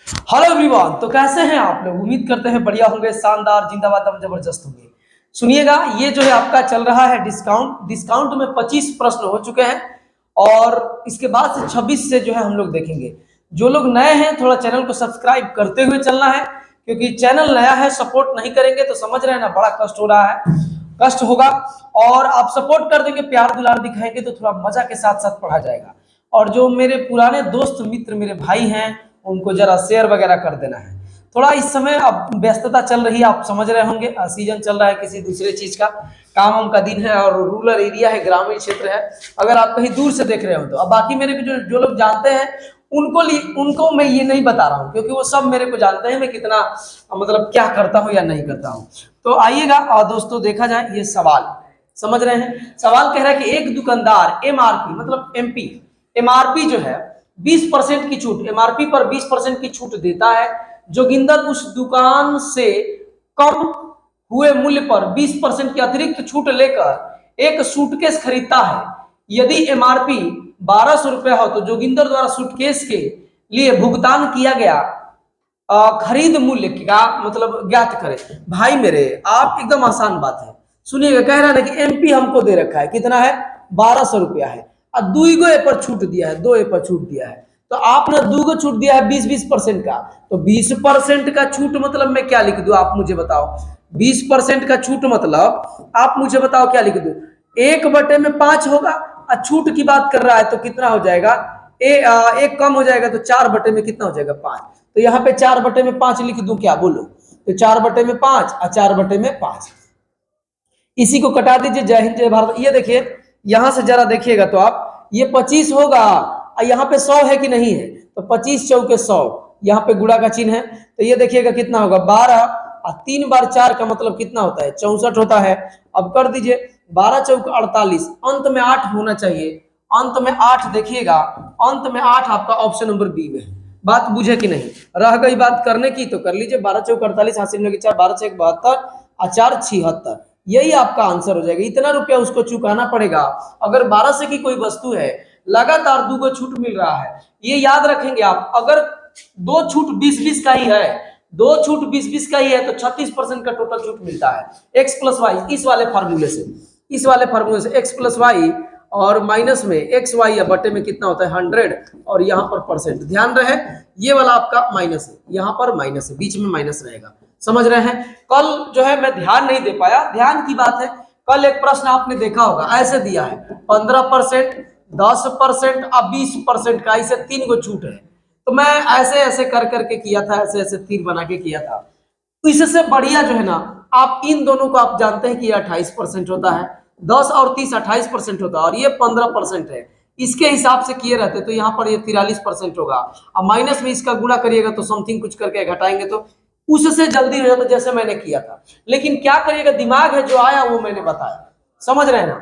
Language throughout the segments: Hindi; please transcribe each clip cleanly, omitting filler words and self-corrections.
हेलो एवरीवन, तो कैसे हैं आप लोग। उम्मीद करते हैं बढ़िया होंगे, शानदार, जिंदाबाद, हम जबरदस्त होंगे। सुनिएगा, ये जो है आपका चल रहा है डिस्काउंट में 25 प्रश्न हो चुके हैं और इसके बाद से 26 से जो है हम लोग देखेंगे। जो लोग नए हैं थोड़ा चैनल को सब्सक्राइब करते हुए चलना है, क्योंकि चैनल नया है, सपोर्ट नहीं करेंगे तो समझ रहे हैं ना, बड़ा कष्ट हो रहा है, कष्ट होगा। और आप सपोर्ट कर देंगे, प्यार दुलार दिखाएंगे तो थोड़ा मजा के साथ साथ पढ़ा जाएगा। और जो मेरे पुराने दोस्त मित्र मेरे भाई हैं, उनको जरा शेयर वगैरह कर देना है। थोड़ा इस समय अब व्यस्तता चल रही है, आप समझ रहे होंगे, सीजन चल रहा है किसी दूसरे चीज का, काम वाम का दिन है और रूरल एरिया है, ग्रामीण क्षेत्र है। अगर आप कहीं दूर से देख रहे हो तो अब बाकी मेरे को जो लोग जानते हैं उनको मैं ये नहीं बता रहा हूँ, क्योंकि वो सब मेरे को जानते हैं मैं कितना मतलब क्या करता हूँ या नहीं करता हूँ। तो आइएगा और दोस्तों, देखा जाए ये सवाल, समझ रहे हैं। सवाल कह रहा है कि एक दुकानदार एमआरपी मतलब एमआरपी जो है 20% की छूट, एमआरपी पर 20% की छूट देता है। जोगिंदर उस दुकान से कम हुए मूल्य पर 20% की अतिरिक्त छूट लेकर एक सूटकेस खरीदता है। यदि एमआरपी 1200 रुपया हो तो जोगिंदर द्वारा सूटकेस के लिए भुगतान किया गया खरीद मूल्य का मतलब ज्ञात करें। भाई मेरे, आप एकदम आसान बात है, सुनिएगा। कह रहा है कि एमपी हमको दे रखा है, कितना है, 1200 रुपया है, और दुईगो ए पर छूट दिया है, 2 ए पर छूट दिया है। तो आपने दूगो छूट दिया है 20-20% का, तो 20% का छूट मतलब मैं क्या लिख दूं, आप मुझे बताओ। 20% का छूट मतलब आप मुझे बताओ क्या लिख दूं। 1/5 होगा, और छूट की बात कर रहा है तो कितना हो जाएगा, एक कम हो जाएगा तो 4 में कितना हो जाएगा, 5। तो यहाँ पे 4/5 लिख दूं क्या, बोलो। तो 4/5 और 4/5, इसी को कटा दीजिए। जय हिंद जय भारत। ये देखिए, यहां से जरा देखिएगा तो आप, ये 25 होगा और यहाँ पे 100 है कि नहीं है, तो 25 चौके 100, यहाँ पे गुणा का चिन्ह है, तो ये देखिएगा कितना होगा, 12, और 3 बार 4 का मतलब कितना होता है, 64 होता है। अब कर दीजिए, 12 चौक 48, अंत में 8 होना चाहिए, अंत में 8 देखिएगा, अंत में 8 आपका ऑप्शन नंबर बी में है। बात बुझे कि नहीं, रह गई बात करने की तो कर लीजिए। 12 चौक 48, हासिल में 4, 12 चौक 72 और 4 76, यही आपका आंसर हो जाएगा। इतना रुपया उसको चुकाना पड़ेगा। अगर 1200 की कोई वस्तु है, लगातार 2 छूट मिल रहा है, ये याद रखेंगे आप। अगर 2 छूट 20-20 का ही है, 2 छूट 20-20 का ही है, तो 36% का टोटल छूट मिलता है। एक्स प्लस वाई, इस वाले फार्मूले से एक्स प्लस वाई, और माइनस में एक्स वाई या बटे में कितना होता है 100, और यहाँ पर परसेंट। ध्यान रहे, ये वाला आपका माइनस है, यहाँ पर माइनस है, बीच में माइनस रहेगा, समझ रहे हैं। कल जो है मैं ध्यान नहीं दे पाया, ध्यान की बात है। कल एक प्रश्न आपने देखा होगा, ऐसे दिया है 15%, 10% और 20% का, इसे 3 गो छूट है। तो मैं ऐसे ऐसे कर करके किया था, ऐसे ऐसे तीर बना के किया था। तो इससे बढ़िया जो है ना, आप इन दोनों को आप जानते हैं कि 28% होता है, 10 और 30 28% होता है, और ये 15% है। इसके हिसाब से किए रहते तो यहाँ पर ये 43% होगा, और माइनस में इसका गुणा करिएगा तो समथिंग कुछ करके घटाएंगे तो उससे जल्दी हो जाता, जैसे मैंने किया था। लेकिन क्या करिएगा, दिमाग है जो आया वो मैंने बताया, समझ रहे हैं ना।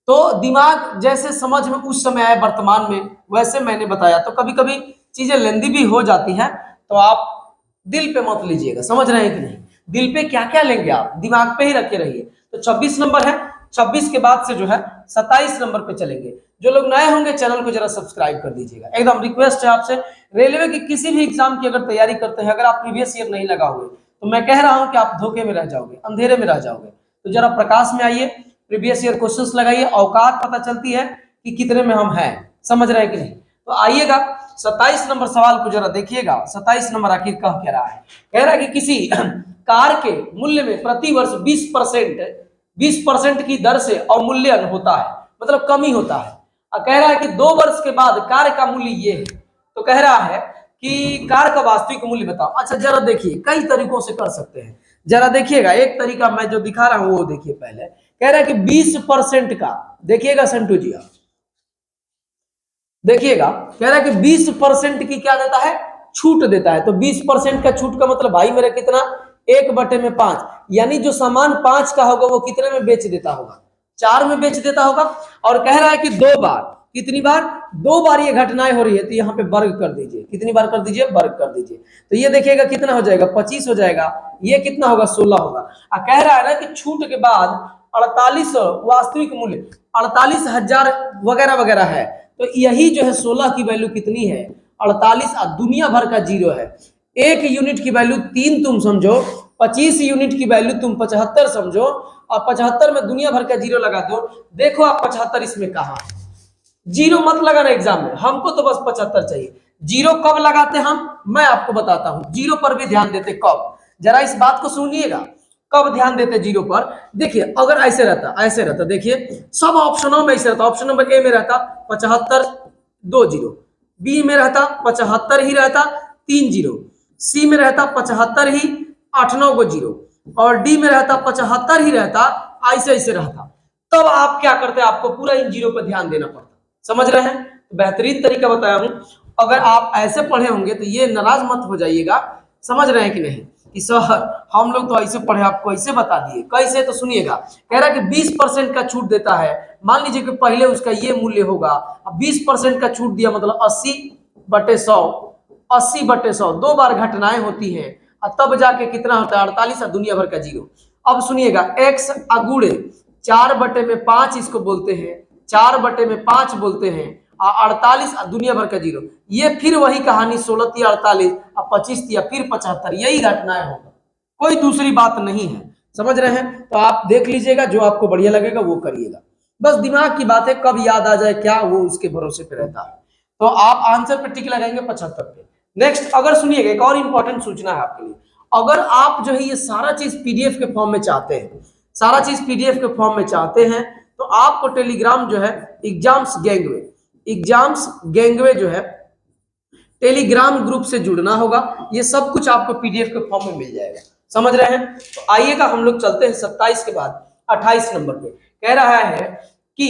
तो दिमाग जैसे समझ में उस समय आया वर्तमान में, वैसे मैंने बताया। तो कभी कभी चीजें लेंदी भी हो जाती हैं, तो आप दिल पे मत लीजिएगा, समझ रहे हैं कि नहीं। दिल पे क्या क्या लेंगे आप, दिमाग पे ही रखे रहिए। तो 26 नंबर है, 26 के बाद से जो है 27 नंबर पे चलेंगे। जो लोग नए होंगे चैनल को जरा सब्सक्राइब कर दीजिएगा, एकदम रिक्वेस्ट है आपसे। रेलवे की किसी भी एग्जाम की अगर तैयारी करते हैं, अगर आप प्रीवियस ईयर नहीं लगाओगे तो मैं कह रहा हूं कि आप धोखे में रह जाओगे, अंधेरे में रह जाओगे। तो जरा प्रकाश में आइए, प्रीवियस ईयर क्वेश्चंस लगाइए, औकात पता चलती है कि कितने में हम हैं, समझ रहे हैं कि नहीं। तो आइएगा 27 नंबर सवाल को जरा देखिएगा। 27 नंबर आखिर कह क्या रहा है, कह रहा है कि किसी कार के मूल्य में प्रति वर्ष 20% की दर से अवमूल्यन होता है, मतलब कमी होता है। और कह रहा है कि 2 वर्ष के बाद कार का मूल्य ये है। तो कह रहा है कि कार का वास्तविक मूल्य बताओ। अच्छा जरा देखिए, कई तरीकों से कर सकते हैं, जरा देखिएगा। एक तरीका मैं जो दिखा रहा हूं वो देखिए। पहले कह रहा है कि 20% का, देखिएगा संटू जी आप देखिएगा, कह रहा है कि 20% की क्या देता है, छूट देता है। तो 20% का छूट का मतलब भाई मेरा कितना, 1/5, यानी जो सामान 5 का होगा वो कितने में बेच देता होगा, 4 में बेच देता होगा। और कह रहा है कि 2 बार, कितनी बार, 2 बार ये घटनाएं हो रही है, तो यहाँ पे वर्ग कर दीजिए, कितनी बार कर दीजिए, वर्ग कर दीजिए। तो ये देखिएगा कितना हो जाएगा, 25 हो जाएगा, ये कितना होगा, 16 होगा। और कह रहा है ना कि छूट के बाद 48 वास्तविक मूल्य 48,000 वगैरह वगैरह है। तो यही जो है 16 की वैल्यू कितनी है, 48 और दुनिया भर का जीरो है। 1 यूनिट की वैल्यू 3 तुम समझो, 25 यूनिट की वैल्यू तुम 75 समझो, और 75 में दुनिया भर का जीरो लगा दो। देखो आप 75 इसमें कहा, जीरो मत लगाना एग्जाम में, हमको तो बस 75 चाहिए। जीरो कब लगाते हम, मैं आपको बताता हूं, जीरो पर भी ध्यान देते कब, जरा इस बात को सुनिएगा, कब ध्यान देते जीरो पर। देखिए अगर ऐसे रहता, देखिए सब ऑप्शनों में ऐसे रहता, ऑप्शन नंबर ए में रहता 75 2 जीरो, बी में रहता 75 ही रहता 3 जीरो, सी में रहता 75 ही 8 9 गो जीरो, और डी में रहता 75 ही रहता, ऐसे ऐसे रहता। तब आप क्या करते, आपको पूरा इन जीरो पर ध्यान देना पड़ता। समझ रहे हैं, तो बेहतरीन तरीका बताया हूं। अगर आप ऐसे पढ़े होंगे तो ये नाराज मत हो जाइएगा। समझ रहे हैं कि नहीं, कि सर हम लोग तो ऐसे पढ़े, आपको ऐसे बता दिए, कैसे, तो सुनिएगा। कह रहा है कि 20% का छूट देता है, मान लीजिए कि पहले उसका ये मूल्य होगा, अब 20% का छूट दिया, मतलब 80/100, 80/100 दो बार घटनाएं होती हैं, और तब जाके कितना होता है 48 और दुनिया भर का जीरो। अब सुनिएगा, x अगुड़े 4/5 इसको बोलते हैं, 4/5 बोलते हैं, और 48 और दुनिया भर का जीरो, ये फिर वही कहानी 16 × 48 और 25 या फिर 75, यही घटनाएं होगा, कोई दूसरी बात नहीं है। समझ रहे हैं, तो आप देख लीजिएगा, जो आपको बढ़िया लगेगा वो करिएगा, बस दिमाग की बात है, कब याद आ जाए क्या, वो उसके भरोसे पे रहता है। तो आप आंसर पे टिक लगाएंगे 75 पे। नेक्स्ट, अगर सुनिएगा, एक और इंपॉर्टेंट सूचना है आपके लिए, अगर आप जो है ये सारा चीज पीडीएफ के फॉर्म में चाहते हैं, सारा चीज पीडीएफ के फॉर्म में चाहते हैं, तो आपको टेलीग्राम जो है एग्जाम्स गैंगवे जो है टेलीग्राम ग्रुप से जुड़ना होगा। ये सब कुछ आपको पीडीएफ के फॉर्म में मिल जाएगा। समझ रहे हैं, तो आइएगा हम लोग चलते हैं 27 के बाद 28 नंबर पे। कह रहा है कि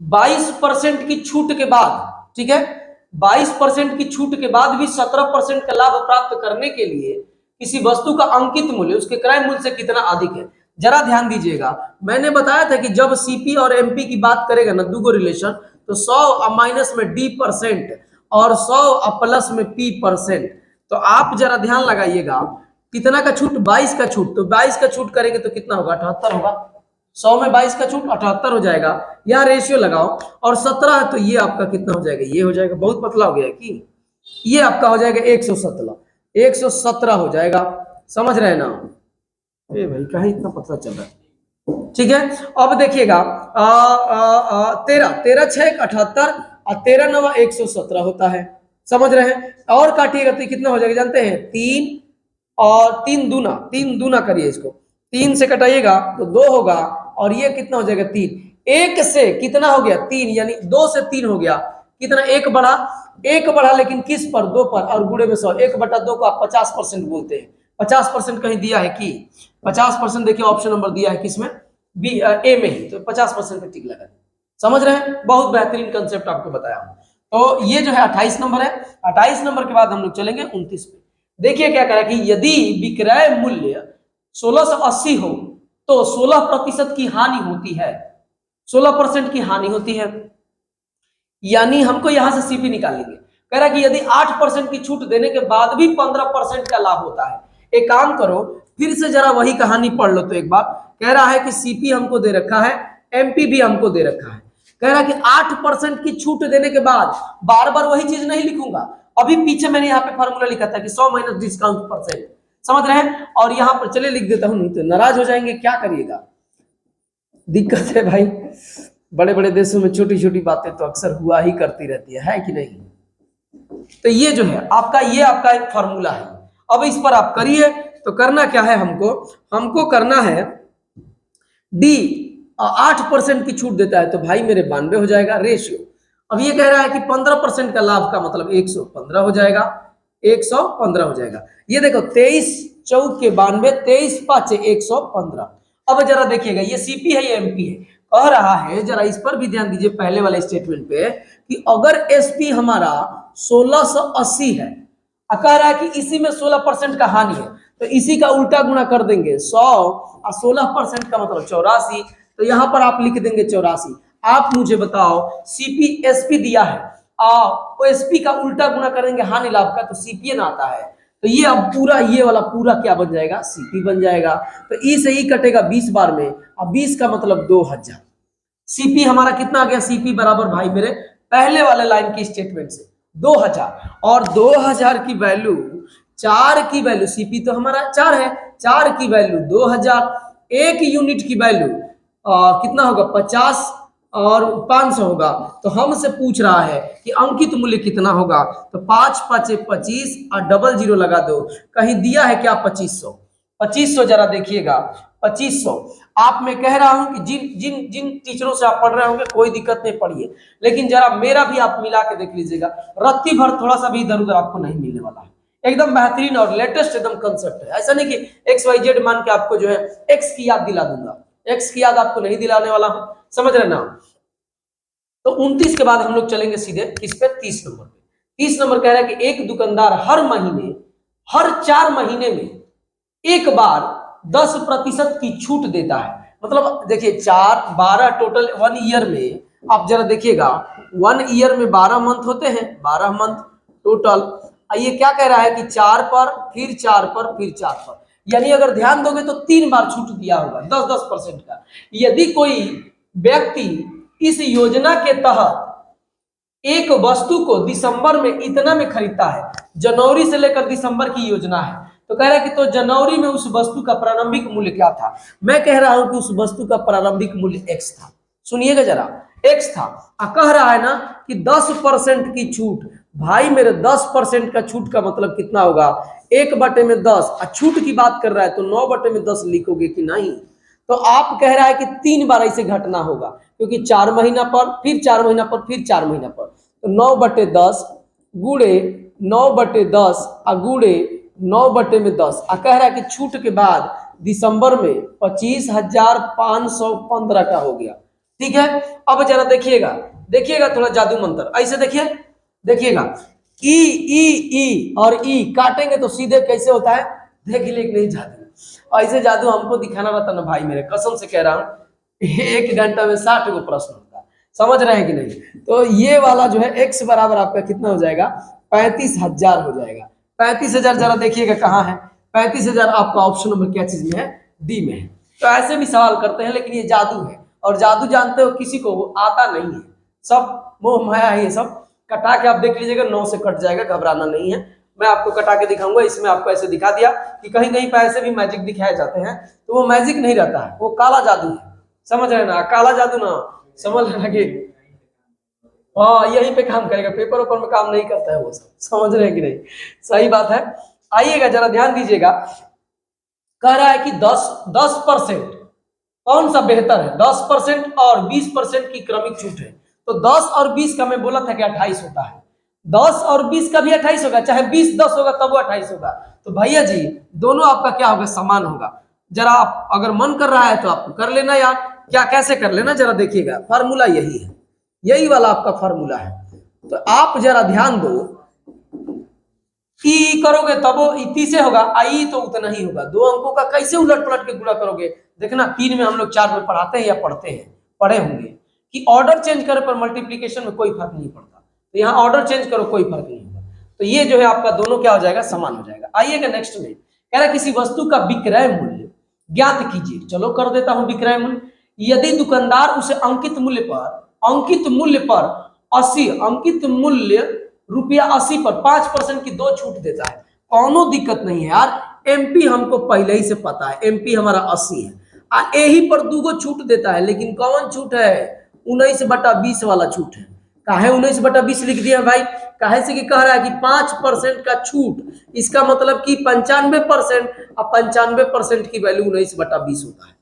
22% की छूट के बाद, ठीक है, 22% की छूट के बाद भी 17% का लाभ प्राप्त करने के लिए किसी वस्तु का अंकित मूल्य उसके क्रय मूल्य से कितना अधिक है। जरा ध्यान दीजिएगा, मैंने बताया था कि जब सीपी और एमपी की बात करेगा ना, दूगो रिलेशन, तो 100 माइनस में डी परसेंट और 100 प्लस में पी परसेंट। तो आप जरा ध्यान लगाइएगा, कितना का छूट, 22 का छूट, तो 22 का छूट करेंगे तो कितना होगा, 78 होगा। 100 में 22 का छूट 78 हो जाएगा, यहाँ रेशियो लगाओ, और 17 है तो ये आपका कितना हो जाएगा, ये हो जाएगा, बहुत पतला हो गया कि ये आपका हो जाएगा 117 हो जाएगा। समझ रहे हैं ना, ए भाई कहीं इतना पतला चल रहा है, ठीक है। अब देखिएगा 13 6 78 और 13 9 117 होता है। समझ रहे हैं, और काटिएगा तो कितना हो जाएगा जानते हैं, 3 और 3 दूना करिए इसको, 3 से कटाइएगा तो 2 होगा, और ये कितना हो जाएगा 3, 1 से कितना हो गया 3, यानी 2 से 3 हो गया, कितना 1 बढ़ा, लेकिन किस पर, 2 पर, और गुणे में 100, 1/2 को आप 50% बोलते हैं। 50% कहीं दिया है कि 50%, देखिए ऑप्शन नंबर दिया है किसमें, बी ए में ही, तो 50% पे टिक लगा। समझ रहे हैं, बहुत बेहतरीन कंसेप्ट आपको बताया हूं। तो ये जो है 28 नंबर है। 28 नंबर के बाद हम लोग चलेंगे 29 पे। देखिए क्या कह रहा है कि यदि विक्रय मूल्य 1680 हो तो 16% की हानि होती है, 16% की हानि होती है, यानी हमको यहां से सीपी निकालेंगे। कह रहा है कि यदि 8% की छूट देने के बाद भी 15% का लाभ होता है। एक काम करो, फिर से जरा वही कहानी पढ़ लो तो एक बार। कह रहा है कि सीपी हमको दे रखा है, एमपी भी हमको दे रखा है। कह रहा है कि 8% की छूट देने के बाद, बार बार वही चीज नहीं लिखूंगा, अभी पीछे मैंने यहाँ पे फॉर्मूला लिखा था कि 100 माइनस डिस्काउंट परसेंट। समझ रहे हैं, और यहाँ पर चले लिख देता हूं, नहीं तो नाराज हो जाएंगे, क्या करिएगा, दिक्कत है भाई। बड़े बड़े देशों में छोटी छोटी बातें तो अक्सर हुआ ही करती रहती है कि नहीं। तो ये जो है आपका, ये आपका एक फॉर्मूला है। अब इस पर आप करिए, तो करना क्या है, हमको करना है डी 8% की छूट देता है, तो भाई मेरे 92 हो जाएगा रेशियो। अब ये कह रहा है कि 15% का लाभ का मतलब 115 हो जाएगा, 115 हो जाएगा। ये देखो 23 चौक के 92, 23 5 115। अब जरा देखिएगा, ये सीपी है ये एमपी है, कह रहा है, जरा इस पर भी ध्यान दीजिए पहले वाले स्टेटमेंट पे, कि अगर एसपी हमारा 1680 है, कह रहा है कि इसी में 16% का हानि है, तो इसी का उल्टा गुना कर देंगे 100 और 16% का मतलब 84, तो यहां पर आप लिख देंगे 84। आप मुझे बताओ, सीपी एसपी दिया है, एसपी का उल्टा गुना करेंगे हानि लाभ का, तो सीपीए ना आता है, तो ये अब पूरा, ये वाला पूरा क्या बन जाएगा, सीपी बन जाएगा। तो ई से ई कटेगा 20 बार में, अब 20 का मतलब 2000। सीपी हमारा कितना आ गया, सीपी बराबर भाई मेरे पहले वाले लाइन की स्टेटमेंट से 2000, और 2000 की वैल्यू, 4 की वैल्यू, सीपी तो हमारा 4 है, 4 की वैल्यू 2000, 1 यूनिट की वैल्यू कितना होगा 50 और 500 होगा। तो हमसे पूछ रहा है कि अंकित मूल्य कितना होगा, तो 5 5 25 और डबल जीरो लगा दो। कहीं दिया है क्या 2500? 2500 जरा देखिएगा, 2500 आप, मैं कह रहा हूं कि जिन जिन जिन टीचरों से आप पढ़ रहे होंगे कोई दिक्कत नहीं, पढ़िए, लेकिन जरा मेरा भी आप मिला के देख लीजिएगा, रत्ती भर थोड़ा सा भी इधर उधर आपको नहीं मिलने वाला है, एकदम बेहतरीन और लेटेस्ट एकदम कंसेप्ट है। ऐसा नहीं कि एक्स वाई जेड मान के आपको जो है एक्स की याद दिला दूंगा, एक्स की याद आपको नहीं दिलाने वाला हूं, समझ रहे ना। तो 29 के बाद हम लोग चलेंगे सीधे किस पे, 30 नंबर पे। 30 नंबर कह रहा है कि एक दुकानदार हर महीने, हर 4 महीने में एक बार 10% की छूट देता है। मतलब देखिए 4 12 टोटल 1 ईयर में, आप जरा देखिएगा 1 ईयर में 12 मंथ होते हैं, 12 मंथ टोटल। ये क्या कह रहा है कि 4 पर, फिर 4 पर, फिर 4 पर, यानी अगर ध्यान दोगे तो 3 बार छूट दिया होगा 10% का। यदि कोई व्यक्ति इस योजना के तहत एक वस्तु को दिसंबर में इतना में खरीदता है, जनवरी से लेकर दिसंबर की योजना है, तो कह रहा है कि तो जनवरी में उस वस्तु का प्रारंभिक मूल्य क्या था? मैं कह रहा हूं कि उस वस्तु का प्रारंभिक मूल्य एक्स था। सुनिएगा जरा, एक्स था। कह रहा है ना कि 10% की छूट, भाई मेरे 10% का छूट का मतलब कितना होगा, 1/10। छूट की बात कर रहा है तो 9/10 लिखोगे कि नहीं? तो आप कह रहा है कि 3 बार ऐसे घटना होगा, क्योंकि 4 महीना पर, फिर 4 महीना पर, फिर 4 महीना पर, तो 9/10 गुड़े 9/10 गुड़े 9/10। कह रहा है कि छूट के बाद दिसंबर में 25,515 का हो गया। ठीक है, अब जरा देखिएगा, देखिएगा थोड़ा जादू मंत्र, ऐसे देखिए, देखिएगा ई ई ई और ई काटेंगे तो सीधे कैसे होता है, देख लीजिए नहीं जादू, ऐसे जादू हमको दिखाना रहता ना भाई, मेरे कसम से कह रहा हूं, 1 घंटा में 60 गो प्रश्न होता है, समझ रहे हैं कि नहीं? तो ये वाला जो है x बराबर आपका कितना हो जाएगा, 35,000 हो जाएगा। 35,000 जरा देखिएगा कहाँ है, 35,000 आपका ऑप्शन नंबर क्या चीज में है, डी में है। तो ऐसे भी सवाल करते हैं, लेकिन ये जादू है, और जादू जानते हो किसी को आता नहीं है, सब मोह माया है, ये सब कटा के आप देख लीजिएगा, 9 से कट जाएगा, घबराना नहीं है। मैं आपको कटा के दिखाऊंगा, इसमें आपको ऐसे दिखा दिया कि कहीं कहीं पे ऐसे भी मैजिक दिखाए जाते हैं, तो वो मैजिक नहीं रहता है, वो काला जादू है, समझ रहे ना, काला जादू ना, समझ लेना कि हाँ यहीं पे काम करेगा, पेपर ऊपर में काम नहीं करता है वो सब, समझ रहे हैं कि नहीं? सही बात है। आइएगा जरा ध्यान दीजिएगा, कह रहा है कि 10% कौन सा बेहतर है, 10% और 20% की क्रमिक छूट है। तो 10 और 20 का मैं बोला था कि 28 होता है, 10 और 20 का भी 28 होगा, चाहे 20-10 होगा तब वो 28 होगा। तो भैया जी दोनों आपका क्या होगा, समान होगा। जरा आप अगर मन कर रहा है तो आप कर लेना यार, क्या कैसे कर लेना जरा देखिएगा, फार्मूला यही है, यही वाला आपका फार्मूला है। तो आप जरा ध्यान दो, ई करोगे तब वो इतनी से होगा, आई तो उतना ही होगा। 2 अंकों का कैसे उलट पलट के गुणा करोगे, देखना 3 में हम लोग 4 में पढ़ाते हैं या पढ़ते हैं, पढ़े होंगे कि ऑर्डर चेंज करे पर मल्टीप्लीकेशन में कोई फर्क नहीं पड़ता, तो यहाँ ऑर्डर चेंज करो कोई फर्क नहीं होगा। तो ये जो है आपका दोनों क्या हो जाएगा, समान हो जाएगा। आइएगा नेक्स्ट में, कह रहा है किसी वस्तु का विक्रय मूल्य ज्ञात कीजिए। चलो कर देता हूं विक्रय मूल्य। यदि दुकानदार उसे अंकित मूल्य पर 80 अंकित मूल्य ₹80 पर 5% की 2 छूट देता है, कौनो दिक्कत नहीं है यार, एमपी हमको पहले ही से पता है, एमपी हमारा 80 है, यही पर 2 गो छूट देता है, लेकिन कौन छूट है, 19/20 वाला छूट है। काहे 19/20 लिख दिया भाई, काहे से कि कह रहा है कि 5% का छूट, इसका मतलब कि 95%, और 95% की वैल्यू 19/20 होता है।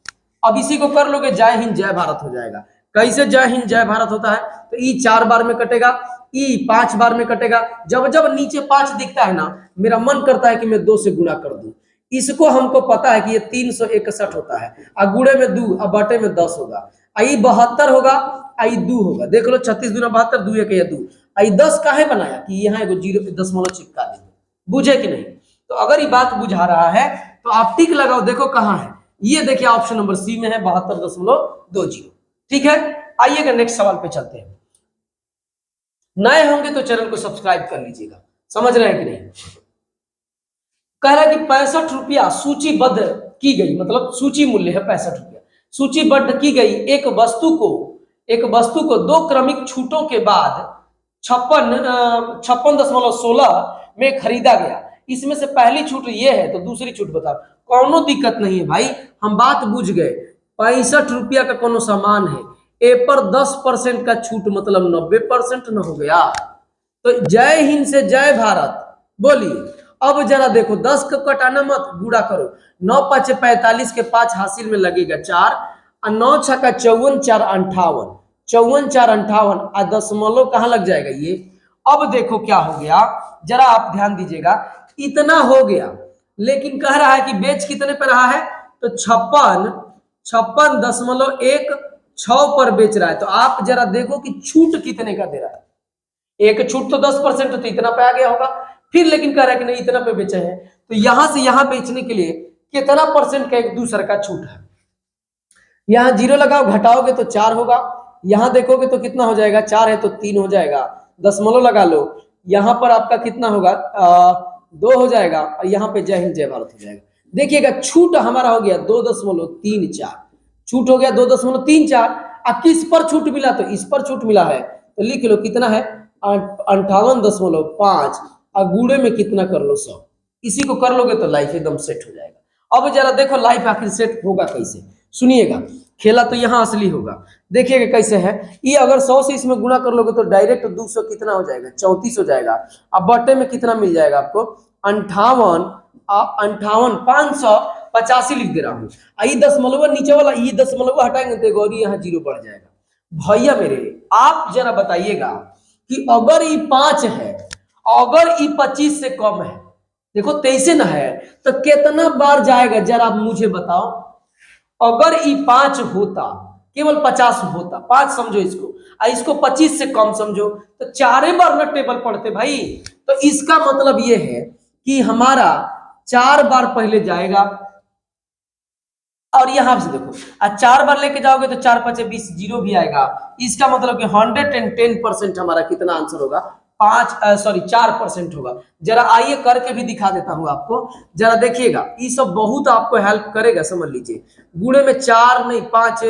अब इसी को कर लोगे, जय हिंद जय भारत हो जाएगा। कैसे जय हिंद जय भारत होता है, तो ई 4 बार में कटेगा, ई 5 बार में कटेगा। जब जब नीचे 5 दिखता है ना, मेरा मन करता है कि मैं 2 से गुणा कर दूं। इसको हमको पता है कि ये 361 होता है, और गुणे में 2 और बटे में 10 होगा, आई 72 होगा, आई 2 होगा। देख लो 36 दूना 72, 2 1 2, आई 10 काहे बनाया कि यहाँ एगो 0.0 चिपका देंगे, बुझे कि नहीं? तो अगर ये बात बुझा रहा है तो आप टिक लगाओ, देखो कहाँ है, ये देखिए ऑप्शन नंबर सी में है, 72.20। ठीक है, आइएगा नेक्स्ट सवाल पे चलते हैं। नए होंगे तो चैनल को सब्सक्राइब कर लीजिएगा, समझ रहे हैं कि नहीं? कह रहा है कि 65 रुपया सूचीबद्ध की गई, मतलब सूची मूल्य है 65 रुपया, सूचीबद्ध की गई एक वस्तु को 2 क्रमिक छूटों के बाद 56.16 में खरीदा गया। इसमें से पहली छूट ये है तो दूसरी छूट बताओ। कोनो दिक्कत नहीं है भाई, हम बात बुझ गए। 65 रुपया का कोनो सामान है, ए पर 10% का छूट मतलब 90% न हो गया। तो जय हिंद से जय भारत बोलिए। अब जरा देखो 10 को कटाना मत, गुड़ा करो। 9×5 = 45 के 5 हासिल में लगेगा 4 और 9×6 = 54, 4 = 58, 54 4 58 और दशमलव कहाँ लग जाएगा ये। अब देखो क्या हो गया, जरा आप ध्यान दीजिएगा। इतना हो गया, लेकिन कह रहा है कि बेच कितने पर रहा है, तो 56.16 पर बेच रहा है। तो आप जरा देखो कि छूट कितने का दे रहा है। एक छूट तो 10% तो इतना पे आ गया होगा। फिर लेकिन कह रहा है कि नहीं इतना पे बेचे हैं, तो यहां से यहां बेचने के लिए कितना परसेंट का एक दूसरे का छूट है। यहां 0 लगाओ, घटाओगे तो 4 होगा। यहां देखोगे तो कितना हो जाएगा, 4 है तो 3 हो जाएगा। दशमलव लगा लो, यहां पर आपका कितना होगा, 2 हो जाएगा। और यहाँ पे जय हिंद जय भारत हो जाएगा। देखिएगा छूट हमारा हो गया 2.34, छूट हो गया 2.34। अब किस पर छूट मिला, तो इस पर छूट मिला है। तो लिख लो कितना है, 58.5 और गुड़े में कितना कर लो 100। इसी को कर लोगे तो लाइफ एकदम सेट हो जाएगा। अब जरा देखो लाइफ आखिर सेट होगा कैसे, सुनिएगा। खेला तो यहाँ असली होगा, देखिएगा कैसे है। ये अगर 100 से इसमें गुणा कर लोगे तो डायरेक्ट 200 कितना हो जाएगा, 34 हो जाएगा। अब बटे में कितना मिल जाएगा आपको, 58 585 लिख दे रहा हूँ। ये दशमलव नीचे वाला, ये दशमलव हटाएंगे तो और यहाँ 0 बढ़ जाएगा। भैया मेरे, आप जरा बताइएगा कि अगर ये 5 है, अगर ये 25 से कम है, देखो 23 ना है, तो कितना बार जाएगा जरा आप मुझे बताओ। अगर ये 5 होता, केवल 50 होता, 5 समझो इसको, इसको 25 से कम समझो, तो 4 बार ना टेबल पढ़ते भाई। तो इसका मतलब ये है कि हमारा 4 बार पहले जाएगा। और यहां से देखो, 4 बार लेके जाओगे तो 4 5 20, 0 भी आएगा। इसका मतलब कि 110% हमारा कितना आंसर होगा, 4% होगा। जरा आइए करके भी दिखा देता हूं आपको, जरा देखिएगा। ये सब बहुत आपको हेल्प करेगा, समझ लीजिए। गुणे में 4 नहीं 5,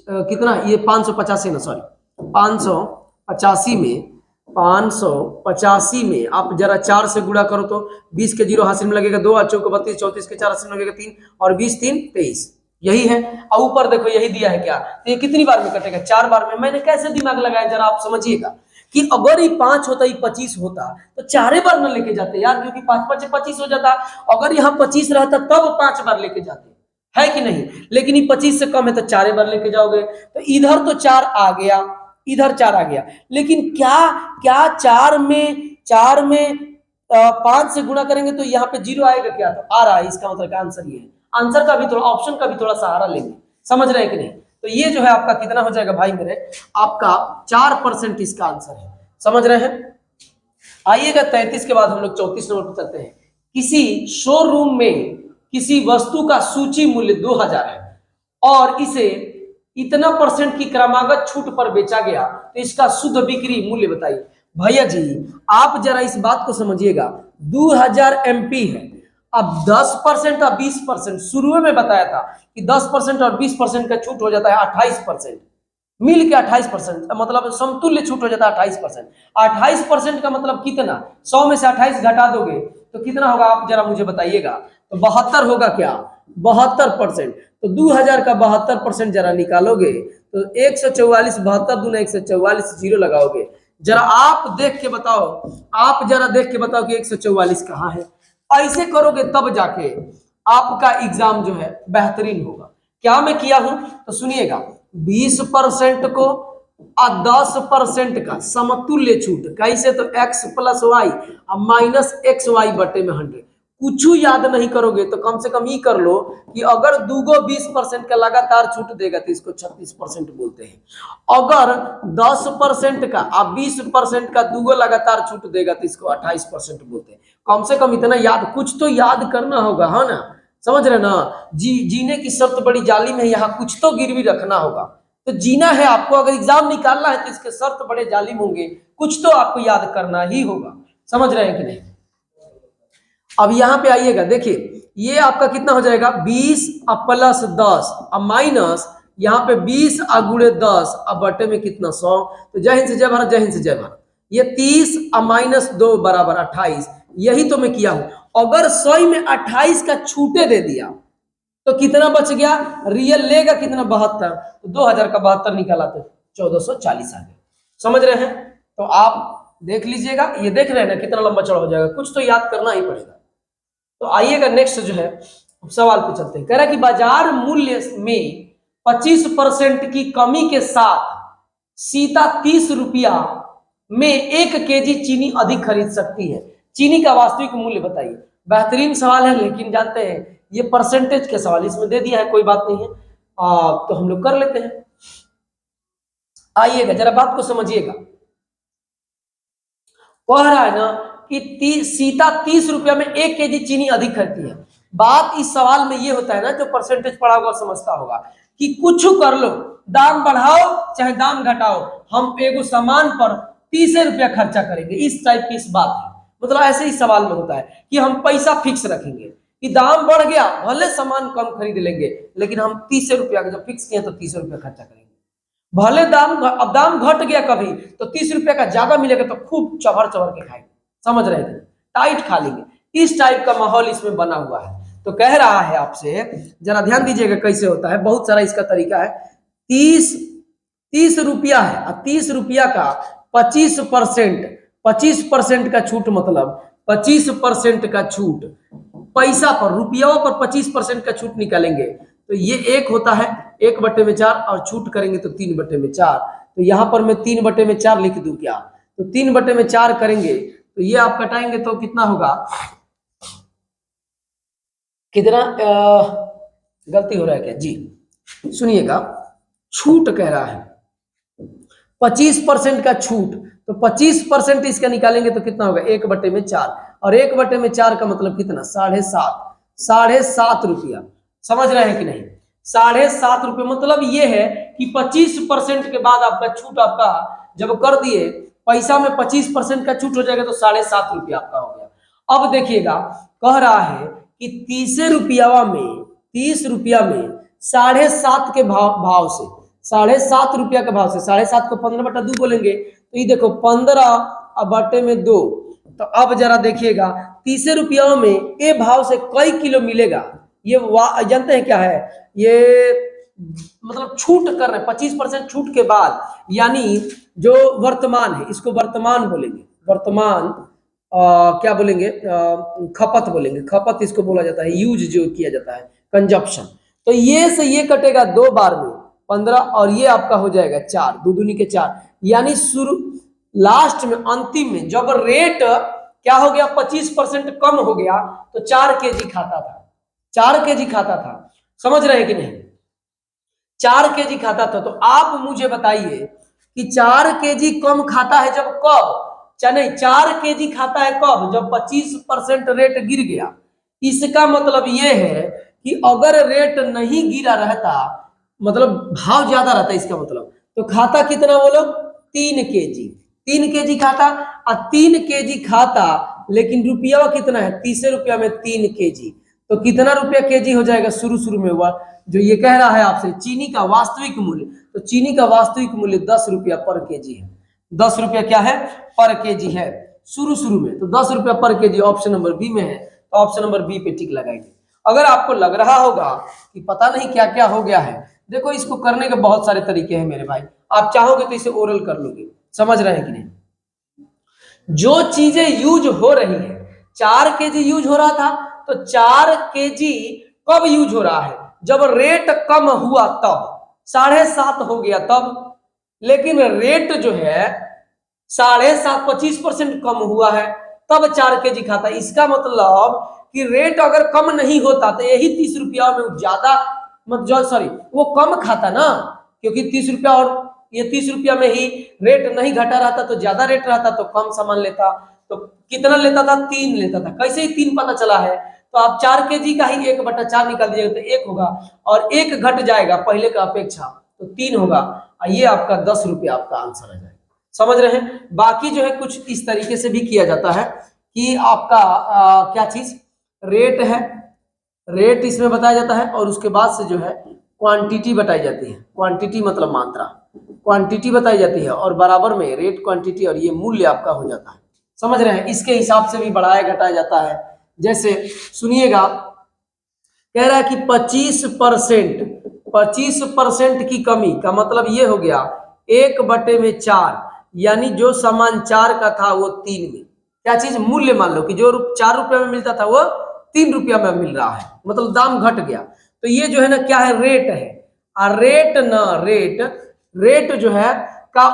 कितना ये 585 ना, सॉरी 585 में 585 में आप जरा 4 से गुणा करो तो 20 के 0 हासिल में लगेगा 2, 8 चौको 32, 34 के 4 हासिल में लगेगा 3 और 20 3 23। यही है। और ऊपर देखो यही दिया है क्या, तो ये कितनी बार में कटेगा, 4 बार में। मैंने कैसे दिमाग लगाया जरा आप समझिएगा कि अगर ये 5 होता, ये 25 होता तो 4 बार न लेके जाते यार, क्योंकि 5 5 25 हो जाता। अगर यहाँ 25 रहता तब 5 बार लेके जाते, है कि नहीं। लेकिन ये 25 से कम है तो 4 बार लेके जाओगे। तो इधर तो 4 आ गया, इधर 4 आ गया, लेकिन क्या क्या 4 में 5 से गुणा करेंगे तो यहाँ पे 0 आएगा क्या, तो आ रहा है। इसका मतलब आंसर ये है। आंसर का भी थोड़ा, ऑप्शन का भी थोड़ा सहारा लेंगे, समझ रहे हैं कि नहीं। तो ये जो है आपका कितना हो जाएगा भाई मेरे, आपका 4% इसका आंसर है, समझ रहे हैं। आइएगा 33 के बाद हम लोग 34 नंबर पर चलते हैं। किसी शोरूम में किसी वस्तु का सूची मूल्य 2000 है और इसे इतना % की क्रमागत छूट पर बेचा गया, तो इसका शुद्ध बिक्री मूल्य बताइए। भैया जी आप जरा इस बात को समझिएगा, 2000 MP है। अब 10% और 20%, शुरू में बताया था कि 10% और 20% का छूट हो जाता है 28%, मिल के 28%, मतलब समतुल्य छूट हो जाता है 28%। 28% का मतलब कितना, 100 में से 28 घटा दोगे तो कितना होगा, आप जरा मुझे बताइएगा। तो 72 होगा क्या, 72%। तो 2000 का 72% जरा निकालोगे तो 144, 72 दूना 144, 0 लगाओगे। जरा आप देख के बताओ, आप जरा देख के बताओ कि 144 कहाँ है। ऐसे करोगे तब जाके आपका एग्जाम जो है बेहतरीन होगा। क्या मैं किया हूं तो सुनिएगा, 20% को और 10% का समतुल्य छूट कैसे, तो x + y और -xy बटे में 100। कुछ याद नहीं करोगे तो कम से कम ये कर लो कि अगर दूगो 20% का लगातार छूट देगा तो इसको 36% बोलते हैं। अगर 10% का और 20% का दूगो लगातार छूट देगा तो इसको 28% बोलते हैं। कम से कम इतना याद, कुछ तो याद करना होगा, है ना, समझ रहे ना। जीने की शर्त बड़ी जालिम है, यहाँ कुछ तो गिरवी रखना होगा। तो जीना है आपको, अगर एग्जाम निकालना है तो इसके शर्त बड़े जालिम होंगे, कुछ तो आपको याद करना ही होगा, समझ रहे हैं कि नहीं। अब यहाँ पे आइएगा, देखिए ये आपका कितना हो जाएगा, 20 + 10 और माइनस यहाँ पे 20 और गुणे 10 और बटे में कितना 100। तो जय हिंद से जय भारत, जय हिंद से जय भारत। ये 30 -2 बराबर 28, यही तो मैं किया हूं। अगर 100 में 28 का छूटे दे दिया तो कितना बच गया, रियल लेगा कितना 72, तो 2000 का 72 निकाला तो 1440 आ गया। समझ रहे हैं? तो आप देख लीजिएगा, ये देख रहे हैं ना कितना लंबा चौड़ा हो जाएगा, कुछ तो याद करना ही पड़ेगा। तो आइएगा नेक्स्ट जो है सवाल पे चलते हैं। कह रहा है कि बाजार मूल्य में 25% की कमी के साथ सीता 30 रुपया में 1 केजी चीनी अधिक खरीद सकती है, चीनी का वास्तविक मूल्य बताइए। बेहतरीन सवाल है, लेकिन जानते हैं ये परसेंटेज के सवाल इसमें दे दिया है, कोई बात नहीं है, तो हम लोग कर लेते हैं। आइएगा जरा बात को समझिएगा। कह रहा है ना कि सीता 30 रुपया में 1 केजी चीनी अधिक खरीदती है। बात इस सवाल में ये होता है ना, जो परसेंटेज पढ़ा होगा समझता होगा कि कुछ कर लो, दाम बढ़ाओ चाहे दाम घटाओ, हम एगो सामान पर 30 रुपया खर्चा करेंगे, इस टाइप की इस बात है। मतलब ऐसे ही सवाल में होता है कि हम पैसा फिक्स रखेंगे कि दाम बढ़ गया भले सामान कम खरीद लेंगे, लेकिन हम 30 रुपया जब फिक्स किए तो 30 रुपया खर्चा करेंगे। भले अब दाम घट गया कभी तो 30 रुपया का ज्यादा मिलेगा तो खूब चढ़ चढ़ के खाएंगे। समझ रहे थे? टाइट खा लेंगे, इस टाइप का माहौल इसमें बना हुआ है। तो कह रहा है आपसे, जरा ध्यान दीजिएगा कैसे होता है, बहुत सारा इसका तरीका है। 30 रुपया है, अब 30 रुपया का 25% का छूट, मतलब 25% का छूट पैसा पर, रुपयों पर 25% का छूट निकालेंगे तो ये 1 होता है 1/4, और छूट करेंगे तो 3/4। तो यहां पर मैं 3/4 लिख दूं क्या, तो 3/4 करेंगे तो ये आप कटाएंगे तो कितना होगा, कितना गलती हो रहा है क्या जी, सुनिएगा। छूट कह रहा है 25% का छूट, तो 25% इसका निकालेंगे तो कितना होगा 1/4, और 1/4 का मतलब कितना 7.5 रुपया। समझ रहे हैं कि नहीं? 7.5 रुपये, मतलब ये है कि 25% के बाद आपका छूट, आपका जब कर दिए पैसा में 25% का छूट हो जाएगा तो 7.5 रुपया आपका हो गया। अब देखिएगा, कह रहा है कि 30 रुपया में 7.5 के भाव से, 7.5 रुपया के भाव से, 7.5 को 15/2 बोलेंगे तो ये देखो 15/2। तो अब जरा देखिएगा 30 रुपया में ए भाव से कई किलो मिलेगा, ये जानते हैं क्या है, ये मतलब छूट कर रहे हैं 25% छूट के बाद, यानी जो वर्तमान है इसको वर्तमान बोलेंगे, वर्तमान क्या बोलेंगे, खपत बोलेंगे, खपत इसको बोला जाता है, यूज जो किया जाता है, कंजप्शन। तो ये से ये कटेगा 2 बार में 15, और ये आपका हो जाएगा 4, 2 दूनी के 4, यानी शुरू लास्ट में अंतिम में जब रेट क्या हो गया 25% कम हो गया तो 4 केजी खाता था, 4 केजी खाता था। समझ रहे हैं कि नहीं? 4 केजी खाता था। तो आप मुझे बताइए कि 4 केजी कम खाता है जब कब, नहीं 4 केजी खाता है कब, जब 25% रेट गिर गया। इसका मतलब यह है कि अगर रेट नहीं गिरा रहता, मतलब भाव ज्यादा रहता, इसका मतलब तो खाता कितना बोलो 3 केजी, 3 केजी खाता, और 3 केजी खाता, लेकिन रुपया कितना है 30 रुपया में 3 केजी, तो कितना रुपया केजी हो जाएगा, शुरू में हुआ जो ये कह रहा है आपसे चीनी का वास्तविक मूल्य, तो चीनी का वास्तविक मूल्य 10 रुपया पर केजी है, 10 रुपया क्या है पर केजी है शुरू में, तो 10 रुपया पर केजी ऑप्शन नंबर बी में है, तो ऑप्शन नंबर बी पे टिक लगाएंगे। अगर आपको लग रहा होगा कि पता नहीं क्या क्या हो गया है, देखो इसको करने के बहुत सारे तरीके हैं मेरे भाई, आप चाहोगे तो इसे ओरल कर लोगे। समझ रहे हैं कि नहीं? जो चीजें यूज हो रही है, 4 केजी यूज हो रहा था, तो 4 केजी कब यूज हो रहा है, जब रेट कम हुआ तब, 7.5 हो गया तब, लेकिन रेट जो है 7.5 25% कम हुआ है तब 4 केजी खाता। इसका मतलब कि रेट अगर कम नहीं होता तो यही 30 रुपया में ज्यादा, मतलब सॉरी वो कम खाता ना, क्योंकि 30 रुपया और ये 30 रुपया में ही रेट नहीं घटा रहता तो ज्यादा रेट रहता तो कम सामान लेता, तो कितना लेता था 3 लेता था। कैसे ही 3 पता चला है, तो आप 4 केजी का ही 1/4 निकाल दीजिएगा तो 1 होगा, और 1 घट जाएगा पहले का अपेक्षा तो 3 होगा, और ये आपका 10 रुपया आपका आंसर आ जाएगा। समझ रहे हैं? बाकी जो है कुछ इस तरीके से भी किया जाता है कि आपका क्या चीज रेट है, रेट इसमें बताया जाता है, और उसके बाद से जो है क्वांटिटी बताई जाती है, क्वांटिटी मतलब मात्रा, क्वांटिटी बताई जाती है और बराबर में रेट क्वांटिटी और ये मूल्य आपका हो जाता है। समझ रहे हैं, इसके हिसाब से भी बढ़ाया घटाया जाता है। जैसे सुनिएगा, कह रहा है कि 25% की कमी का मतलब ये हो गया 1/4, यानी जो सामान 4 का था वो 3 में, क्या चीज मूल्य, मान लो कि जो 4 रुपए में मिलता था वो 3 रुपया में मिल रहा है, मतलब दाम घट गया। तो ये जो है ना क्या है, रेट है। और रेट जो है का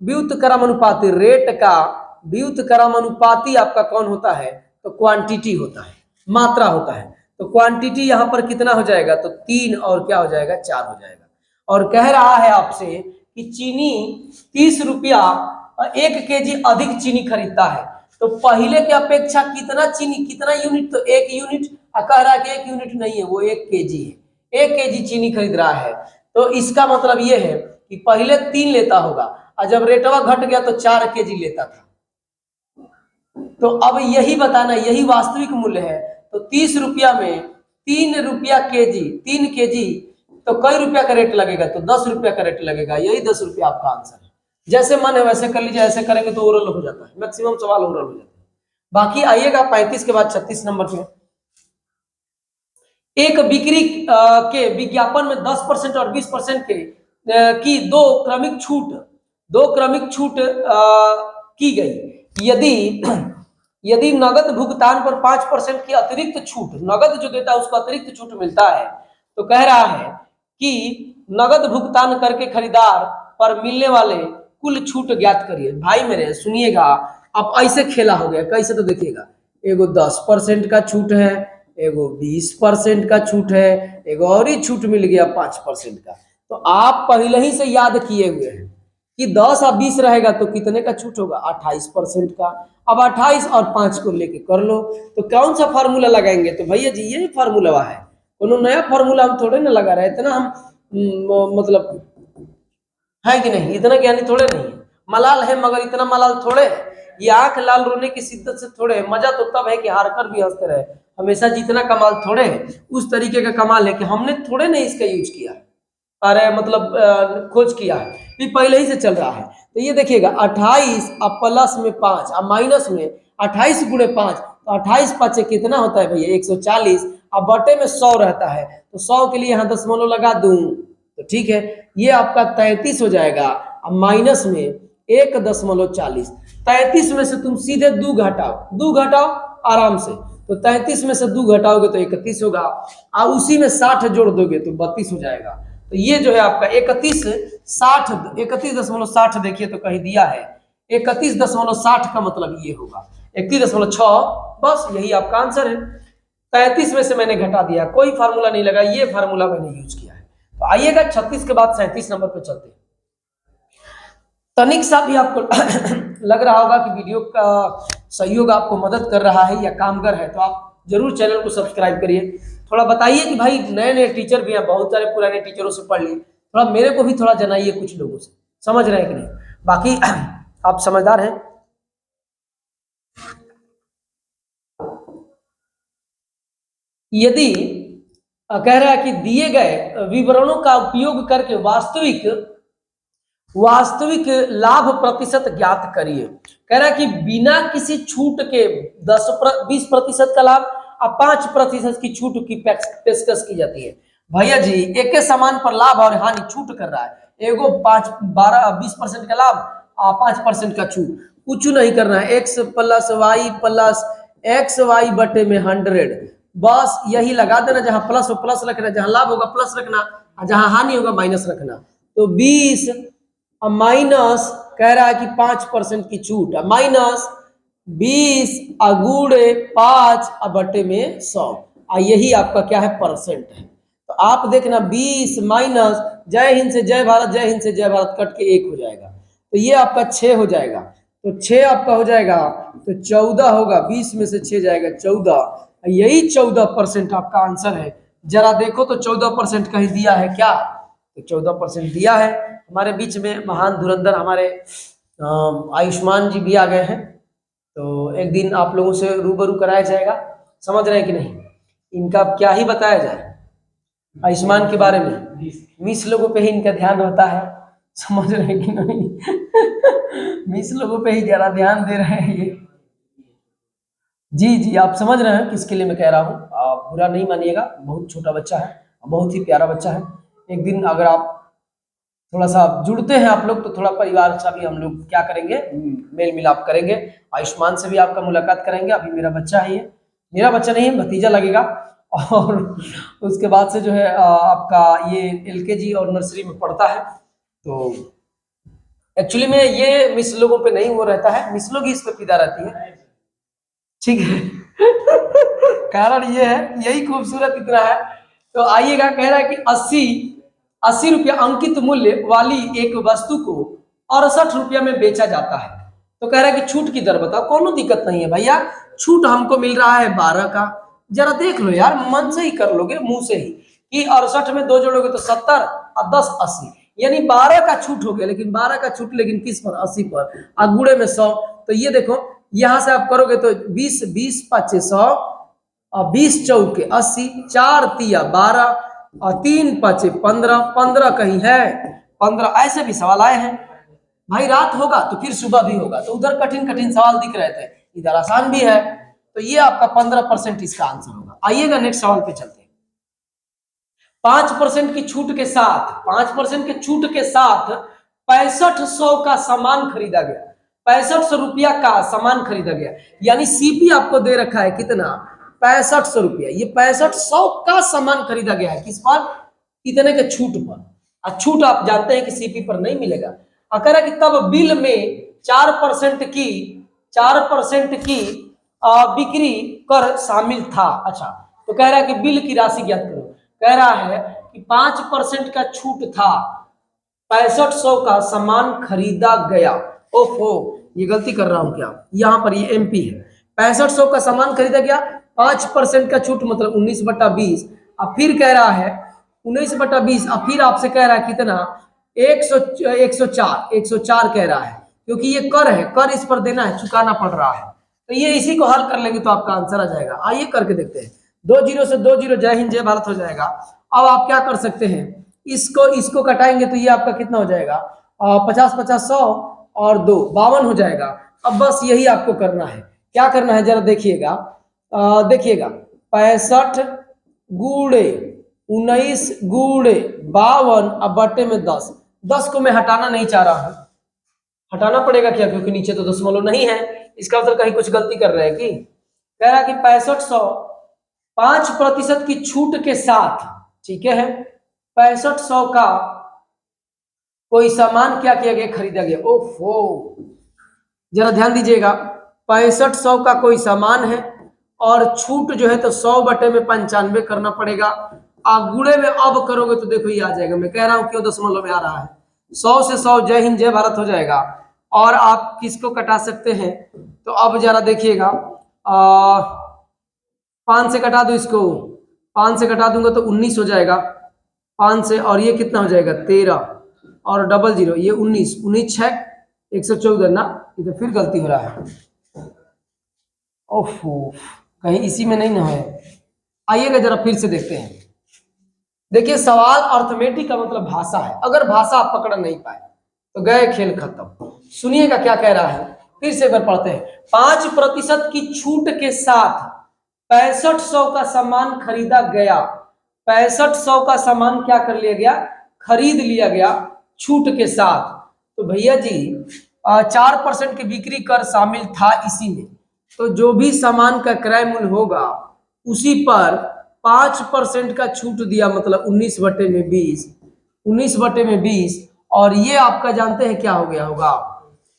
व्युत्क्रमानुपाती, रेट का व्युत्क्रमानुपाती आपका कौन होता है, तो क्वांटिटी होता है, मात्रा होता है। तो क्वांटिटी यहां पर कितना हो जाएगा, तो 3 और क्या हो जाएगा, 4 हो जाएगा। और कह रहा है आपसे कि चीनी 30 रुपया 1 केजी अधिक चीनी खरीदता है, तो पहले की अपेक्षा कितना चीनी, कितना यूनिट, तो 1 यूनिट। कह रहा है कि 1 यूनिट नहीं है, वो 1 केजी है, 1 केजी चीनी खरीद रहा है। तो इसका मतलब ये है कि पहले 3 लेता होगा और जब रेटवा घट गया तो 4 केजी लेता था। तो अब यही बताना, यही वास्तविक मूल्य है। तो 30 रुपया में 3 रुपया केजी, 3 केजी, तो कई रुपया का रेट लगेगा, तो 10 रुपया का रेट लगेगा, यही 10 रुपया आपका आंसर है। जैसे मन है वैसे कर लीजिए, ऐसे करेंगे तो ओरल हो जाता है, मैक्सिमम सवाल ओरल हो जाता है। बाकी आइएगा 35 के बाद 36 नंबर पे, एक बिक्री के विज्ञापन में 10% और 20% के की दो क्रमिक छूट की गई। यदि नगद भुगतान पर 5% की अतिरिक्त छूट, नगद जो देता है उसको अतिरिक्त छूट मिलता है, तो कह रहा है कि नगद भुगतान करके खरीदार पर मिलने वाले कुल छूट ज्ञात करिए। भाई मेरे सुनिएगा, अब ऐसे खेला हो गया, कैसे तो देखिएगा, एगो 10% का छूट है, एगो 20% का छूट है, एगो और ही छूट मिल गया 5% का। तो आप पहले ही से याद किए हुए हैं कि 10 और 20 रहेगा तो कितने का छूट होगा, 28% का। अब 28 और 5 को लेके कर लो, तो कौन सा फार्मूला लगाएंगे, तो भैया जी यही फार्मूला है, कोनो नया फार्मूला हम थोड़े ना लगा रहे, इतना हम मतलब है कि नहीं, इतना ज्ञानी थोड़े नहीं है। मलाल है मगर इतना मलाल थोड़े है। ये आंख लाल रोने की शिद्दत से थोड़े है, मजा तो तब है कि हार कर भी हंसते रहे, हमेशा जीतना कमाल थोड़े है। उस तरीके का कमाल है कि हमने थोड़े नहीं इसका यूज किया है, अरे मतलब खोज किया है, ये पहले ही से चल रहा है। तो ये देखिएगा 28 अब प्लस में 5 अब माइनस में 28 गुणे 5, तो 28 पाँच कितना होता है भैया 140, अब बटे में 100 रहता है, तो 100 के लिए यहाँ दशमलव लगा दूं तो ठीक है, ये आपका 33 हो जाएगा। अब माइनस में 1.40, 33 में से तुम सीधे 2 घटाओ आराम से, तो 33 में से 2 घटाओगे तो 31 होगा, और उसी में 60 जोड़ दोगे तो 32 हो जाएगा। तो ये जो है आपका 31.60 देखिए तो कहीं दिया है 31.60 का मतलब ये होगा 31.6, बस यही आपका आंसर है। 35 में से मैंने घटा दिया, कोई फार्मूला नहीं लगा, ये फार्मूला मैंने यूज किया है। तो आइएगा 36 के बाद 37 नंबर पे चलते हैं। तनिक सा भी आपको लग रहा होगा कि वीडियो का सहयोग आपको मदद कर रहा है या कामगर है, तो आप जरूर चैनल को सब्सक्राइब करिए। थोड़ा बताइए कि भाई नए नए टीचर भी हैं, बहुत सारे पुराने टीचरों से पढ़ लिए, थोड़ा मेरे को भी थोड़ा जनाइए कुछ लोगों से, समझ रहे हैं कि नहीं। बाकी आप समझदार हैं। यदि कह रहा है कि दिए गए विवरणों का उपयोग करके वास्तविक लाभ प्रतिशत ज्ञात करिए। कह रहा है कि बिना किसी छूट के 20% का लाभ और 5% की छूट की पेशकश की जाती है। भैया जी एक के सामान पर लाभ और हानि छूट कर रहा है, एगो 20% का लाभ और 5% का छूट, कुछ नहीं करना है, x प्लस एक्स वाई बटे में 100, बस यही लगा देना, जहां प्लस हो प्लस रखना, जहां लाभ होगा प्लस रखना, जहां हानि होगा माइनस रखना। तो 20 माइनस कह रहा है कि 5% की छूट, माइनस 20 गुणे 5 बटे में 100, यही आपका क्या है परसेंट है। तो आप देखना 20 माइनस जय हिंद से जय भारत, जय हिंद से जय भारत कट के 1 हो जाएगा, तो ये आपका 6 हो जाएगा, तो 6 आपका हो जाएगा, तो 14 होगा, 20 में से 6 जाएगा 14, यही 14% आपका आंसर है। जरा देखो तो 14% कहीं दिया है क्या, तो 14% दिया है। हमारे बीच में महान धुरंधर हमारे आयुष्मान जी भी आ गए हैं, तो एक दिन आप लोगों से रूबरू कराया जाएगा, समझ रहे हैं कि नहीं, इनका क्या ही बताया जाए। आयुष्मान के बारे में 20 लोगों पे ही इनका ध्यान रहता है, समझ रहे हैं कि नहीं? 20 लोगों पे ही ज्यादा ध्यान दे रहे हैं ये। जी जी, आप समझ रहे हैं किसके लिए मैं कह रहा हूँ, आप बुरा नहीं मानिएगा, बहुत छोटा बच्चा है, बहुत ही प्यारा बच्चा है। एक दिन अगर आप थोड़ा सा जुड़ते हैं आप लोग, तो थोड़ा परिवार से भी हम लोग क्या करेंगे, मेल मिलाप करेंगे, आयुष्मान से भी आपका मुलाकात करेंगे। अभी मेरा बच्चा है ये, मेरा बच्चा नहीं है, भतीजा लगेगा। और उसके बाद से जो है आपका ये एलकेजी और नर्सरी में पढ़ता है। तो एक्चुअली में ये मिस लोगों पे नहीं हो रहता है, मिस लोग ही इस पे फिदा रहती है, ठीक है। कारण ये है, यही खूबसूरत इतना है। तो आइएगा, कह रहा है कि 80 रुपया अंकित मूल्य वाली एक वस्तु को 68 रुपया में बेचा जाता है। तो कह रहा है कि छूट की दर बताओ। कोनो दिक्कत नहीं है भैया, छूट हमको मिल रहा है 12 का। जरा देख लो यार, मन से ही कर लोगे, मुंह से ही, कि 68 में 2 जोड़ोगे तो 70 और 10 80, यानी 12 का छूट हो गया। लेकिन 12 का छूट लेकिन किस पर, 80 पर, और गुड़े में 100। तो ये देखो, यहां से आप करोगे तो 20 20 5 100 और 20 चौके 80, 4 तिया 12 और 3 5 15, 15 कहीं है 15। ऐसे भी सवाल आए हैं भाई, रात होगा तो फिर सुबह भी होगा। तो उधर कठिन कठिन सवाल दिख रहे थे, इधर आसान भी है। तो ये आपका 15% इसका आंसर होगा। आइएगा नेक्स्ट सवाल पे चलते हैं। 5% की छूट के साथ, 5% के छूट के साथ 6500 का सामान खरीदा गया। 6500 रुपया का सामान खरीदा गया, यानी सीपी आपको दे रखा है कितना, 6500 रुपया। ये 6500 का सामान खरीदा गया है, किस पर, इतने के छूट पर। और छूट आप जानते हैं कि सीपी पर नहीं मिलेगा। अगर कि तब बिल में 4% की 4% की बिक्री कर शामिल था। अच्छा, तो कह रहा है कि बिल की राशि ज्ञात करो। कह रहा है कि 5% का छूट था, 6500 का सामान खरीदा गया। ओफो, ये गलती कर रहा हूं क्या, यहां पर ये एमपी है। 6500 का सामान खरीदा गया, 5% का छूट मतलब 19/20। अब फिर कह रहा है 19/20, अब फिर आपसे कह रहा है कितना, 104 कह रहा है, क्योंकि ये कर है, कर इस पर देना है, चुकाना पड़ रहा है। तो ये इसी को हल कर लेंगे तो आपका आंसर आ जाएगा। आइए करके देखते हैं। 2 जीरो से 2 जीरो, जय हिंद जय भारत हो जाएगा। अब आप क्या कर सकते हैं, इसको इसको कटाएंगे तो ये आपका कितना हो जाएगा, 50 50 100 और 2 52 हो जाएगा। अब बस यही आपको करना है। क्या करना है जरा देखिएगा, देखिएगा 65 गुड़े 19 गुड़े 52 अब बटे में 10। 10 को मैं हटाना नहीं चाह रहा हूं, हटाना पड़ेगा क्या, क्योंकि नीचे तो दशमलव नहीं है। इसका मतलब कहीं कुछ गलती कर रहे हैं कि, कह रहा है कि 6500 5% की छूट के साथ, ठीक है, 6500 का कोई सामान क्या किया गया, खरीदा गया। ओफो, जरा ध्यान दीजिएगा, 6500 का कोई सामान है और छूट जो है तो 100/95 करना पड़ेगा। आप गुणे में अब करोगे तो देखो ये आ जाएगा। मैं कह रहा हूं क्यों दशमलव में आ रहा है, 100 से 100 जय हिंद जय भारत हो जाएगा। और आप किसको कटा सकते हैं, तो अब जरा देखिएगा, 5 से कटा दो इसको, 5 से कटा दूंगा तो 19 हो जाएगा, 5 से, और ये कितना हो जाएगा 13 और डबल जीरो, ये 19 19 6 114 ना, ये तो फिर गलती हो रहा है। ओफो, कहीं इसी में नहीं ना है। आइएगा जरा फिर से देखते हैं। देखिए, सवाल अर्थमेटिक का मतलब भाषा है। अगर भाषा आप पकड़ नहीं पाए तो गए, खेल खत्म। सुनिएगा क्या कह रहा है, फिर से एक बार पढ़ते हैं। 5% की छूट के साथ 6500 का सामान खरीदा गया। 6500 का सामान क्या कर लिया गया, खरीद लिया गया छूट के साथ। तो भैया जी 4% की बिक्री कर शामिल था इसी में। तो जो भी सामान का क्रय मूल्य होगा उसी पर 5% का छूट दिया, मतलब 19/20, 19/20। और ये आपका जानते हैं क्या हो गया होगा,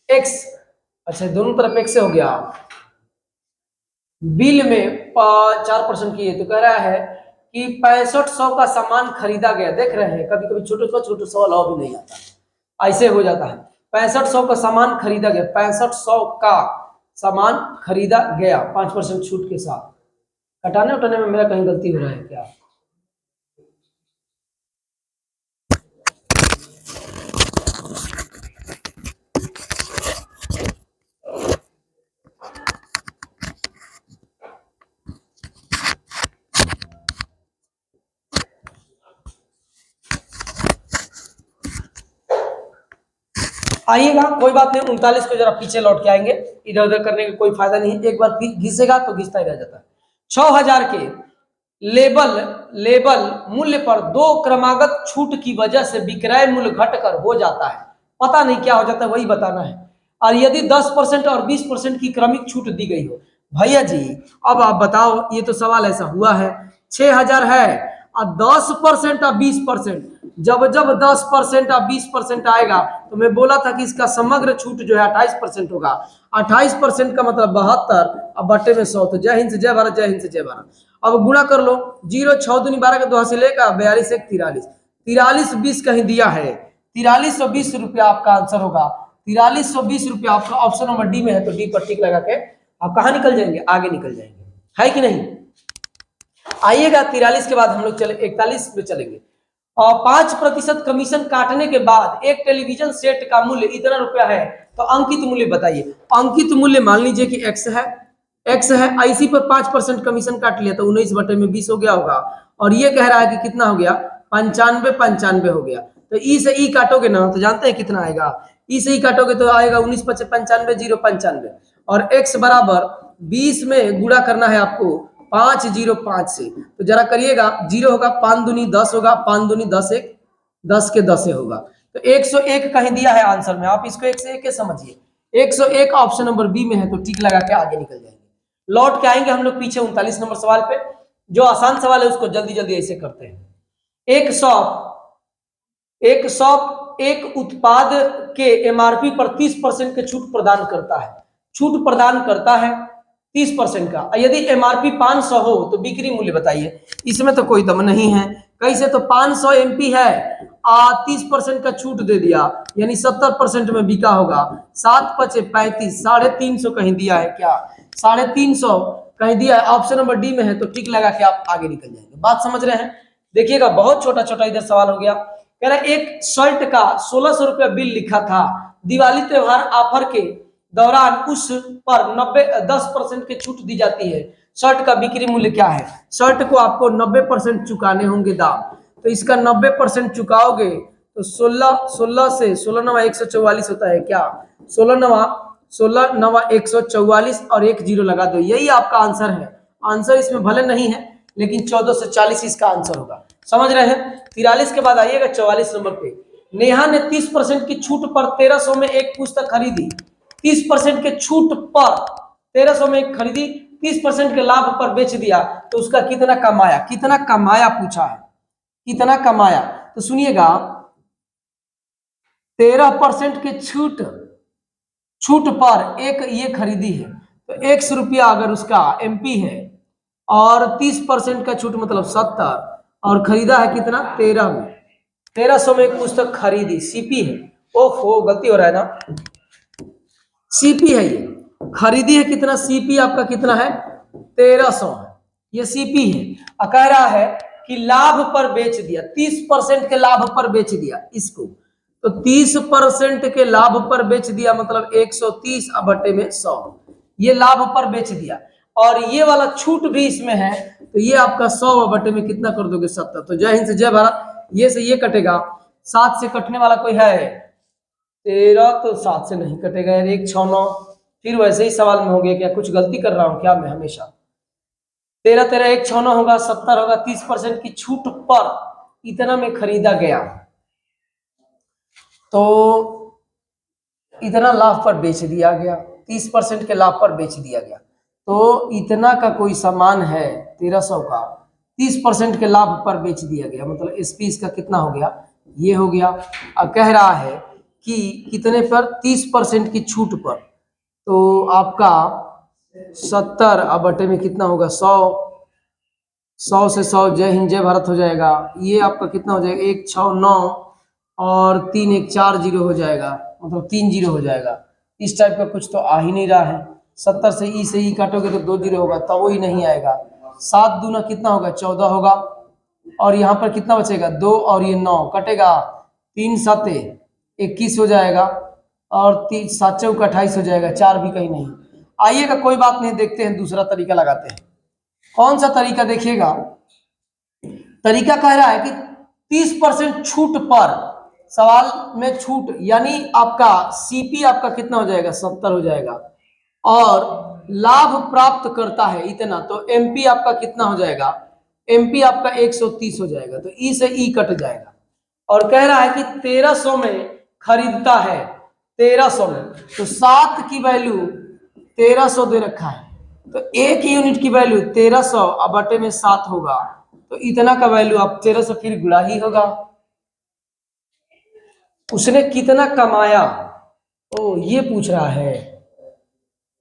एक्स। अच्छा, दोनों तरफ एक्स से हो गया। बिल में 4% की है, तो कह रहा है कि 6500 का सामान खरीदा गया। देख रहे हैं, कभी कभी छोटे सवाल और भी नहीं आता, ऐसे हो जाता है। 6500 का सामान खरीदा गया, 6500 का सामान खरीदा गया 5% छूट के साथ। हटाने उठाने में मेरा कहीं गलती हो रहा है क्या, आइएगा, कोई बात नहीं, 39 को जरा पीछे लौट के आएंगे, इधर उधर करने का कोई फायदा नहीं, एक बार घिसेगा तो घिसता ही रह जाता है। 6000 के लेबल मूल्य पर 2 क्रमागत छूट की वजह से विक्रय मूल्य घटकर हो जाता है, पता नहीं क्या हो जाता है, वही बताना है। और यदि 10% और 20% की क्रमिक छूट दी गई हो, भैया जी अब आप बताओ, ये तो सवाल ऐसा हुआ है 6000 है और 10% और 20%, जब जब 10% और 20% आएगा तो मैं बोला था कि इसका समग्र छूट जो है 28% होगा। 28% का मतलब 72 और बट्टे में 100, तो जय हिंद से जय भारत, जय हिंद से जय भारत। अब गुणा कर लो, 0 6 दूनी 12 का 2 से लेकर 42 1 43, 4320 कहीं दिया है, 4320 रुपया आपका आंसर होगा। 4320 रुपया आपका ऑप्शन नंबर डी में है, तो डी पर टिक लगा के आप कहाँ निकल जाएंगे, आगे निकल जाएंगे, है कि नहीं। आइएगा 43 के बाद हम लोग चले 41 में चलेंगे। और 5% कमीशन काटने के बाद एक टेलीविजन सेट का मूल्य इतना रुपया है, तो अंकित मूल्य बताइए। अंकित मूल्य मान लीजिए कि x है, इसी पर 5% कमीशन काट लिया तो 19/20 हो गया होगा। और ये कह रहा है कि कितना हो गया, 95 हो गया। तो ई से ई काटोगे ना तो जानते हैं कितना आएगा, ई से ई काटोगे तो आएगा 19 × 95 095, और x बराबर 20 में गुणा करना है आपको 505 से, तो जरा करिएगा, 0 होगा 5 दूनी 10 होगा, 5 दूनी 10 1 10 के 10 होगा, तो 101 कहीं दिया है आंसर में, आप इसको 101 समझिए। 101 ऑप्शन नंबर बी में है, तो टिक लगा के आगे निकल जाएंगे। लौट के आएंगे हम लोग पीछे 39 नंबर सवाल पे, जो आसान सवाल है उसको जल्दी जल्दी ऐसे करते हैं। एक शॉप एक उत्पाद के एमआरपी पर 30% के छूट प्रदान करता है 30% का। यदि एमआरपी 500 हो तो बिक्री मूल्य बताइए। इसमें तो कोई दम नहीं है, कैसे, तो 500 एमपी है, 30% का छूट दे दिया, यानी 70% में बिका होगा। 7 × 5 = 35, 350 कहीं दिया है क्या, 350 कहीं दिया है, ऑप्शन नंबर डी में है, तो टिक लगा के आप आगे निकल जाएंगे। बात समझ रहे हैं। देखिएगा बहुत छोटा छोटा इधर सवाल हो गया, कह रहा है एक शर्ट का 1600 रुपया बिल लिखा था, दिवाली त्योहार ऑफर के दौरान उस पर 10% की छूट दी जाती है, शर्ट का बिक्री मूल्य क्या है। शर्ट को आपको 90% चुकाने होंगे दाम, तो इसका 90% चुकाओगे तो 16 से 16 9 144 होता है क्या, 16 9 144 और 1 0 लगा दो, यही आपका आंसर है। आंसर इसमें भले नहीं है लेकिन 14 से 40 इसका आंसर होगा, समझ रहे हैं। 43 के बाद आइएगा 44 नंबर पे। नेहा ने 30% की छूट पर 1300 में एक पुस्तक खरीदी, 30% के छूट पर 1300 में खरीदी, 30% के लाभ पर बेच दिया, तो उसका कितना कमाया, कितना कमाया पूछा है, कितना कमाया। तो सुनिएगा 13% के छूट पर एक ये खरीदी है, तो 100 रुपया अगर उसका एमपी है, और 30% का छूट मतलब 70, और खरीदा है कितना 13 में, 1300 में एक पुस्तक खरीदी, सीपी है, ओहो गलती हो रहा है ना, सीपी है ये, खरीदी है कितना, सीपी आपका कितना है 1300 है, ये सीपी है। और कह रहा है कि लाभ पर बेच दिया, 30% के लाभ पर बेच दिया इसको, तो 30% के लाभ पर बेच दिया मतलब 130/100, ये लाभ पर बेच दिया। और ये वाला छूट भी इसमें है, तो ये आपका 100/100 में कितना कर दोगे 70, तो जय हिंद से जय भारत। ये से ये कटेगा, 7 से कटने वाला कोई है, 13 तो 7 से नहीं कटेगा यार, 1 6 9, फिर वैसे ही सवाल में हो गया क्या, कुछ गलती कर रहा हूं क्या मैं हमेशा, 13 13 1 6 9 होगा, 70 होगा, 30% की छूट पर इतना में खरीदा गया, तो इतना लाभ पर बेच दिया गया, 30% के लाभ पर बेच दिया गया, तो इतना का कोई सामान है 1300 का, 30% के लाभ पर बेच दिया गया, मतलब एसपी इसका कितना हो गया, ये हो गया। अब कह रहा है कि कितने पर, 30% की छूट पर, तो आपका 70/100 में कितना होगा 100, 100 से 100 जय हिंद जय भारत हो जाएगा। ये आपका कितना हो जाएगा 1 6 9 और 3 1 4 0 हो जाएगा, मतलब 3 0 हो जाएगा। इस टाइप का कुछ तो आ ही नहीं रहा है। 70 से ई काटोगे तो 2 0 होगा, तब वही नहीं आएगा। 7 दूना कितना होगा 14 होगा, और यहाँ पर कितना बचेगा 2 और ये 9 कटेगा, 3 7 21 हो जाएगा, और 3 7 चौक 28 हो जाएगा, 4 भी कहीं नहीं। आइएगा कोई बात नहीं, देखते हैं दूसरा तरीका लगाते हैं। कौन सा तरीका देखिएगा, तरीका कह रहा है कि 30% छूट पर सवाल में छूट यानी आपका सीपी आपका कितना हो जाएगा 70 हो जाएगा, और लाभ प्राप्त करता है इतना, तो एमपी आपका कितना हो जाएगा, एमपी आपका 130 हो जाएगा, तो ई से ई कट जाएगा। और कह रहा है कि 1300 में खरीदता है, 1300 में, तो 7 की वैल्यू 1300 दे रखा है, तो 1 यूनिट की वैल्यू 1300 अब बटे में 7 होगा, तो इतना का वैल्यू अब 1300 फिर गुणा ही होगा। उसने कितना कमाया, ओ ये पूछ रहा है,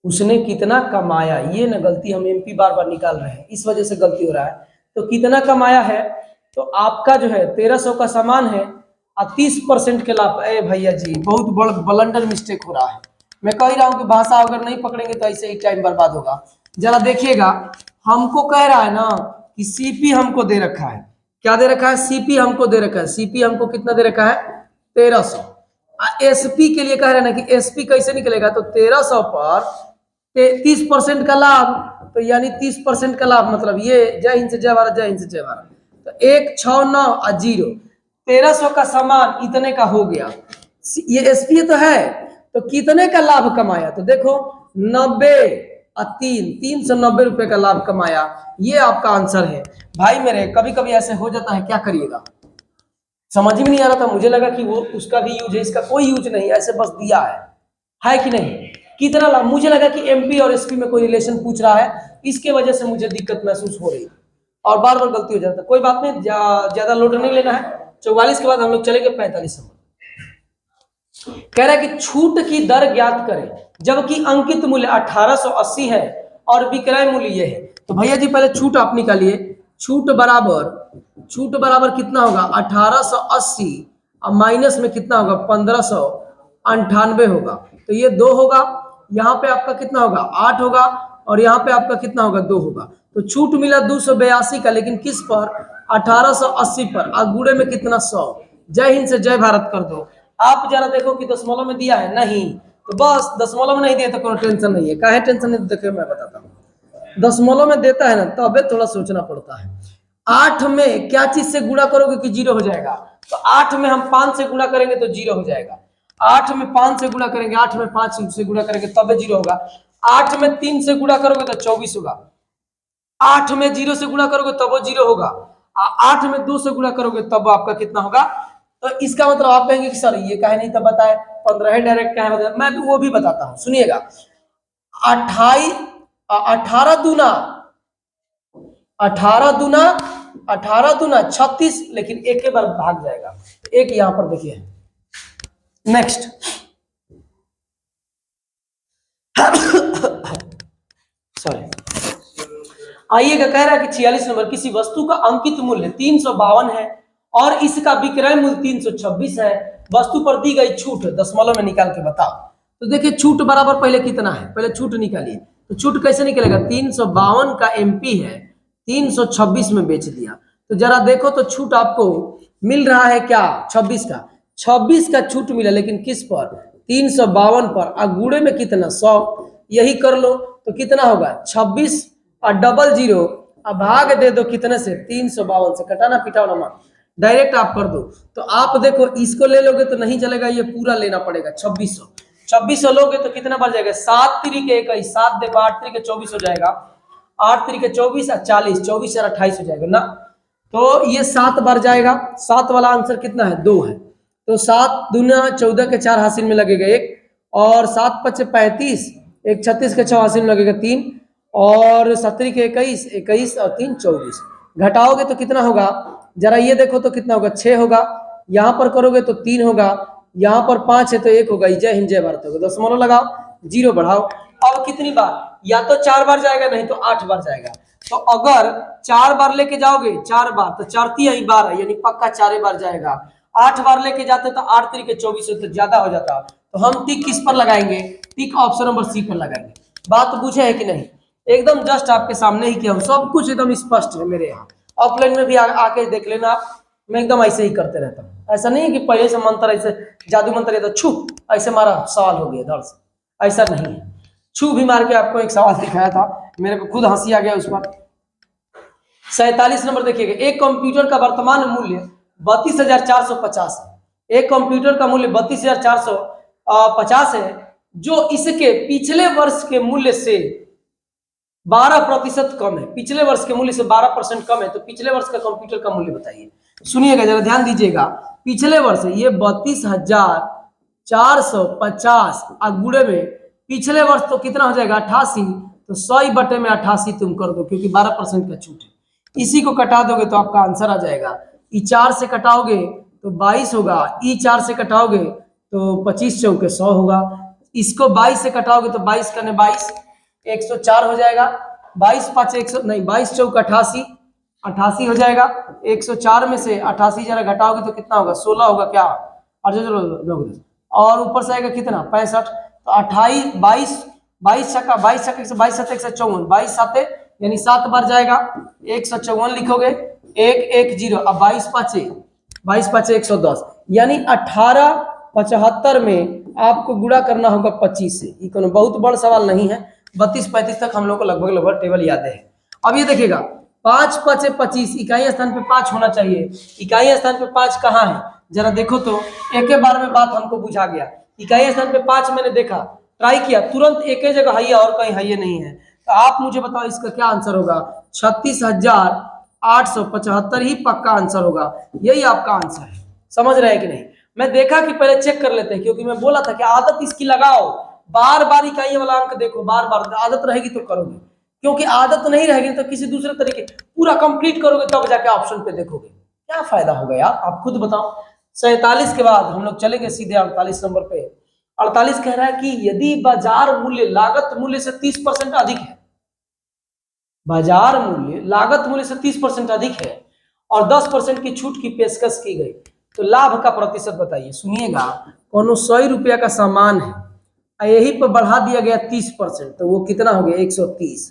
उसने कितना कमाया, ये ना गलती हम एमपी बार बार निकाल रहे हैं, इस वजह से गलती हो रहा है। तो कितना कमाया है, तो आपका जो है 1300 का सामान है और 30% के लाभ। ए भैया जी बहुत बड़ा ब्लंडर मिस्टेक हो रहा है, मैं कह रहा हूं कि भाषा अगर नहीं पकड़ेंगे तो ऐसे ही टाइम बर्बाद होगा। जरा देखिएगा, हमको कह रहा है ना कि सीपी हमको दे रखा है, क्या दे रखा है, सीपी हमको दे रखा है, सीपी हमको कितना दे रखा है 1300। एसपी के लिए कह रहे हैं ना कि एसपी कैसे निकलेगा, तो 1300 पर 30% का लाभ, तो यानी 30% का लाभ मतलब ये, जय हिंद से जय भारत, जय हिंद से जय भारत, तो 169 और 0, 1300 का सामान इतने का हो गया, ये एसपी तो है, तो कितने का लाभ कमाया, तो देखो 90 और 390 रुपए का लाभ कमाया, ये आपका आंसर है। भाई मेरे कभी कभी ऐसे हो जाता है, क्या करिएगा, समझ में नहीं आ रहा था, मुझे लगा कि वो उसका भी यूज है, इसका कोई यूज नहीं, ऐसे बस दिया है कि नहीं, कितना लाभ, मुझे लगा कि एमपी और एसपी में कोई रिलेशन पूछ रहा है, इसके वजह से मुझे दिक्कत महसूस हो रही और बार बार गलती हो जाता है। कोई बात नहीं, ज्यादा लोड नहीं लेना है। 44 के बाद हम लोग चलेंगे 45 नंबर। कह रहा है कि छूट की दर ज्ञात करें जबकि अंकित मूल्य 1880 है और विक्रय मूल्य यह है। तो भैया जी पहले छूट आप निकालिए, छूट बराबर कितना होगा 1880 और माइनस में कितना होगा 1598 होगा, तो ये 2 होगा, यहाँ पे आपका कितना होगा 8 होगा, और यहाँ पे आपका कितना होगा 2 होगा, तो छूट मिला 282 का, लेकिन किस पर 1880 पर, और गुणे में कितना 100। जय हिंद से जय भारत कर दो। आप जरा देखो कि दशमलव में दिया है, नहीं तो बस दशमलव में नहीं दिया तो कोई टेंशन नहीं है, काहे टेंशन नहीं, देखिए मैं बताता हूँ, दशमलव में देता है ना तबे थोड़ा सोचना पड़ता है। 8 में क्या चीज से गुणा करोगे कि 0 हो जाएगा, तो 8 में हम 5 से गुणा करेंगे तो 0 हो जाएगा, 8 में 5 से गुणा करेंगे, 8 में 5 से गुणा करेंगे तब 0 होगा, 8 में 3 से गुणा करोगे तो 24 होगा, 8 में 0 से गुणा करोगे तब वो 0 होगा, 8 में 2 से गुणा करोगे तब आपका कितना होगा। तो इसका मतलब आप कहेंगे कि सर ये कहे नहीं तब बताए, 15 डायरेक्ट कहे बताए, मैं वो भी बताता हूं सुनिएगा। 18 दूना 36, लेकिन एक के बार भाग जाएगा, एक यहां पर देखिए। नेक्स्ट सॉरी, आइएगा, कह रहा है कि 46 नंबर, किसी वस्तु का अंकित मूल्य 352 है और इसका विक्रय मूल्य 326 है, वस्तु पर दी गई छूट दशमलव में निकाल के बताओ। तो देखिए छूट बराबर पहले कितना है, पहले छूट निकालिए, तो छूट कैसे निकलेगा, 352 का एमपी है, 326 में बेच दिया, तो जरा देखो तो छूट आपको मिल रहा है क्या 26 का, 26 का छूट मिला, लेकिन किस पर 352 पर, और गुणे में कितना 100, यही कर लो तो कितना होगा 26 और डबल 0 और भाग दे दो कितने से 352 से, कटाना पिटाना मत, डायरेक्ट आप कर दो। तो आप देखो इसको ले लोगे तो नहीं चलेगा, ये पूरा लेना पड़ेगा 2600 लोगे तो कितना बढ़ जाएगा 7 तरीके 21, 7 देखो 8 तरीके 24 हो जाएगा, 8 तरीके 24 और 40, 24 और 28 हो जाएगा ना, तो ये 7 बार जाएगा, 7 वाला आंसर कितना है 2 है, तो 7 दूना 14 के 4 हासिल में लगेगा 1, और 7 5 35, 1 36 के 6 हासिल में लगेगा 3, और 17 के 21, 21 और 3 24, घटाओगे तो कितना होगा, जरा ये देखो तो कितना होगा 6 होगा, यहाँ पर करोगे तो 3 होगा, यहाँ पर 5 है तो 1 होगा, जय हिंद जय भारत होगा, दशमलव लगाओ 0 बढ़ाओ। अब कितनी बार, या तो 4 बार जाएगा नहीं तो 8 बार जाएगा, तो अगर 4 बार लेके जाओगे 4 बार तो 4 3 12 यानी पक्का 4 बार जाएगा, 8 बार लेके जाते तो 8 तरीके 24 तो ज्यादा हो जाता, तो हम टिक किस पर लगाएंगे, टिक ऑप्शन नंबर सी पर लगाएंगे। बात बुझे है कि नहीं, एकदम जस्ट आपके सामने ही किया हूं, सब कुछ एकदम स्पष्ट है मेरे यहाँ, ऑफलाइन में भी आके देख लेना आप, मैं एकदम ऐसे ही करते रहता हूँ, ऐसा नहीं है कि पहले से मंत्र ऐसे जादू मंत्र तो छू ऐसे मारा सवाल हो गया धड़ से, ऐसा नहीं है, छू भी मार के आपको एक सवाल दिखाया था, मेरे को खुद हंसी आ गया उस पर। 47 नंबर देखिएगा, एक कंप्यूटर का वर्तमान मूल्य 32,450 है, एक कंप्यूटर का मूल्य 32,450 है, जो इसके पिछले वर्ष के मूल्य से 12% कम है, पिछले वर्ष के मूल्य से 12% कम है, तो पिछले वर्ष का कंप्यूटर का मूल्य बताइए। सुनिएगा जरा, ध्यान दीजिएगा, पिछले वर्ष ये 32,450 गुणे में पिछले वर्ष तो कितना हो जाएगा 88, तो 100/88 तुम कर दो, क्योंकि 12% का छूट है। इसी को कटा दोगे तो आपका आंसर आ जाएगा। ई 4 से कटाओगे तो 22 होगा, ई 4 से कटाओगे तो 25 चौके 100 होगा, इसको 22 से कटाओगे तो 22 करने 22 104 हो जाएगा, 22 5 100 नहीं 22 चौक 88 88 हो जाएगा। 104 में से 88 जरा घटाओगे तो कितना होगा 16 होगा क्या, और ऊपर से आएगा कितना 65, तो 28 22 22 छक्का 22 छक्का 22 7 154 22 7 यानी 7 बार जाएगा, 154 लिखोगे 110, अब 22 5 110 यानी 1875 में आपको गुणा करना होगा 25 से। ये कोनो बहुत बड़ा सवाल नहीं है, 32-35 तक हम लोग को लगभग टेबल याद है। अब ये देखिएगा 5 5 25, इकाई स्थान पे 5 होना चाहिए, इकाई स्थान पे 5 कहाँ है जरा देखो तो, एक ही बार में बात हमको बुझा गया। इकाई स्थान पे 5 मैंने देखा, ट्राई किया, तुरंत एक ही जगह है और कहीं है नहीं है, तो आप मुझे बताओ इसका क्या आंसर होगा। 36,875 ही पक्का आंसर होगा, यही आपका आंसर है। समझ रहे हैं कि नहीं? मैं देखा कि पहले चेक कर लेते हैं, क्योंकि मैं बोला था कि आदत इसकी लगाओ, बार बार इकाई वाला अंक देखो, बार बार आदत रहेगी तो करोगे, क्योंकि आदत नहीं रहेगी तो किसी दूसरे तरीके पूरा कंप्लीट करोगे तब जाके ऑप्शन पे देखोगे, क्या फायदा होगा यार, आप खुद बताओ। 47 के बाद हम लोग चलेंगे सीधे 48 नंबर पे। 48 कह रहा है कि यदि बाजार मूल्य लागत मूल्य से 30% अधिक है, बाजार मूल्य लागत मूल्य से 30% अधिक है और 10% की छूट की पेशकश की गई, तो लाभ का प्रतिशत बताइए। सुनिएगा, कोनो 100 रुपया का सामान है, यही पर बढ़ा दिया गया 30%, तो वो कितना हो गया 130।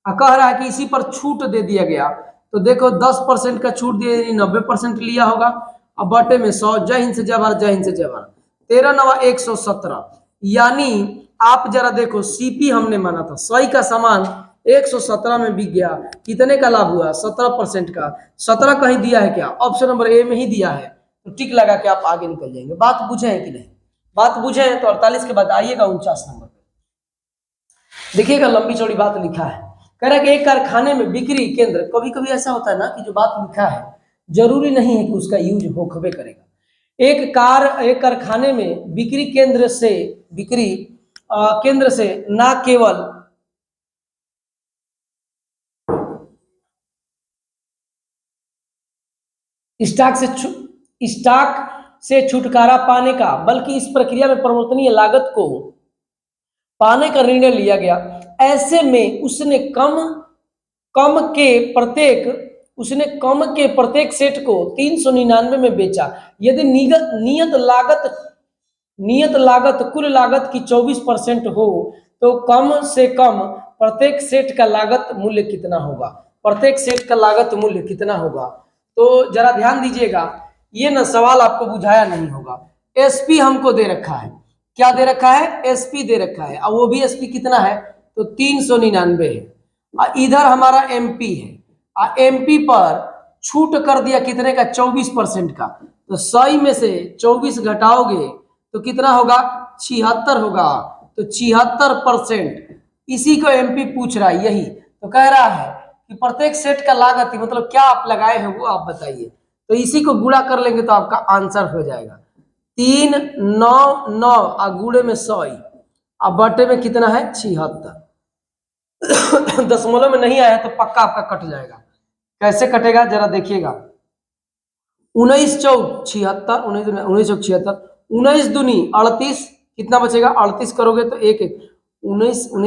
कह रहा है कि इसी पर छूट दे दिया गया, तो देखो 10% का छूट दिया 90% लिया होगा, अब बटे में 100, जय हिंद से जय भारत, जय हिंद से जय भारत, 13 9 117, यानी आप जरा देखो सीपी हमने माना था 100 का सामान 117 में बिक गया, कितने का लाभ हुआ 17% का। 17 कहीं दिया है क्या, ऑप्शन नंबर ए में ही दिया है, तो टिक लगा के आप आगे निकल जाएंगे। बात बुझे है कि नहीं? बात बुझे हैं तो 48 के बाद आइएगा 49 नंबर पे, देखिएगा लंबी चौड़ी बात लिखा है। कह रहा है कि एक कारखाने में बिक्री केंद्र, कभी कभी ऐसा होता है ना कि जो बात लिखा है जरूरी नहीं है कि उसका यूज हो खबे करेगा। एक कारखाने में बिक्री केंद्र से ना केवल स्टॉक से छुटकारा पाने का, बल्कि इस प्रक्रिया में परिवर्तनीय लागत को पाने का निर्णय लिया गया। ऐसे में उसने कम के प्रत्येक सेट को 399 में बेचा। यदि नियत लागत कुल लागत की 24% हो तो कम से कम प्रत्येक सेट का लागत मूल्य कितना होगा, प्रत्येक सेट का लागत मूल्य कितना होगा। तो जरा ध्यान दीजिएगा, ये ना सवाल आपको बुझाया नहीं होगा। एसपी हमको दे रखा है, क्या दे रखा है, एसपी दे रखा है, और वो भी एसपी कितना है तो 399 है, और इधर हमारा एमपी है, और एमपी पर छूट कर दिया कितने का 24% का, तो 100 में से 24 घटाओगे तो कितना होगा 76 होगा, तो 76%, इसी को एमपी पूछ रहा है यही। तो कह रहा है कि प्रत्येक सेट का लागत मतलब क्या आप लगाए हैं वो आप बताइए, तो इसी को गुणा कर लेंगे तो आपका आंसर हो जाएगा 399 और गुणे में 100 और बटे में कितना है 76। दशमलव में नहीं आया तो पक्का आपका कट जाएगा। कैसे कटेगा जरा देखिएगा, 19 चौक 76, 19 चौक 76, 19 दूनी 38, कितना बचेगा 38 करोगे तो 1 19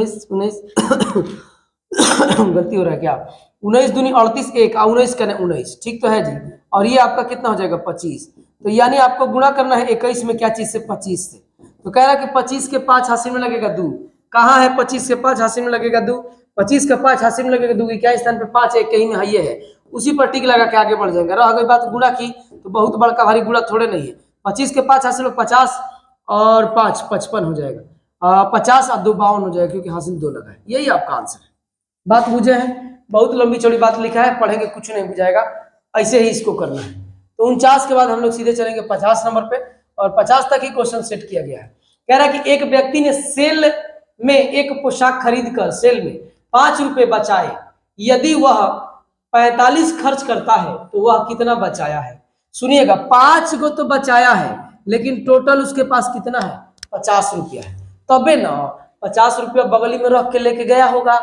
गलती हो रहा है क्या, 19 दूनी 38, 1 और 19 करने 19, ठीक तो है जी। और ये आपका कितना हो जाएगा 25, तो यानी आपको गुणा करना है 21 में क्या चीज से 25 से। तो कह रहा है कि 25 के 5 हासिल में लगेगा 2, कहाँ है 25 के 5 हासिल में लगेगा 2, 25 का 5 हासिल में लगेगा 2, क्या स्थान पे 5 एक कहीं में है, ये है, उसी पर टिक लगा के आगे बढ़ जाएंगे। रह गई बात गुणा की, तो बहुत बड़का भारी गुणा थोड़े नहीं है, 25 के 5 हासिल में 50 और 5 55 हो जाएगा, 50 और 2 52 हो जाएगा, क्योंकि हासिल 2 लगा है। यही आपका आंसर है। बात बुझे है, बहुत लंबी चौड़ी बात लिखा है, पढ़ेंगे कुछ नहीं बुझाएगा, ऐसे ही इसको करना है। तो 49 के बाद हम लोग सीधे चलेंगे 50 नंबर पे, और 50 तक ही क्वेश्चन सेट किया गया है। कह रहा है कि एक व्यक्ति ने सेल में एक पोशाक खरीद कर सेल में 5 रुपए बचाए, यदि वह 45 खर्च करता है तो वह कितना बचाया है। सुनिएगा, 5 को तो बचाया है, लेकिन टोटल उसके पास कितना है, 50 रुपया है। तबे ना 50 रुपया बगली में रख के लेके गया होगा,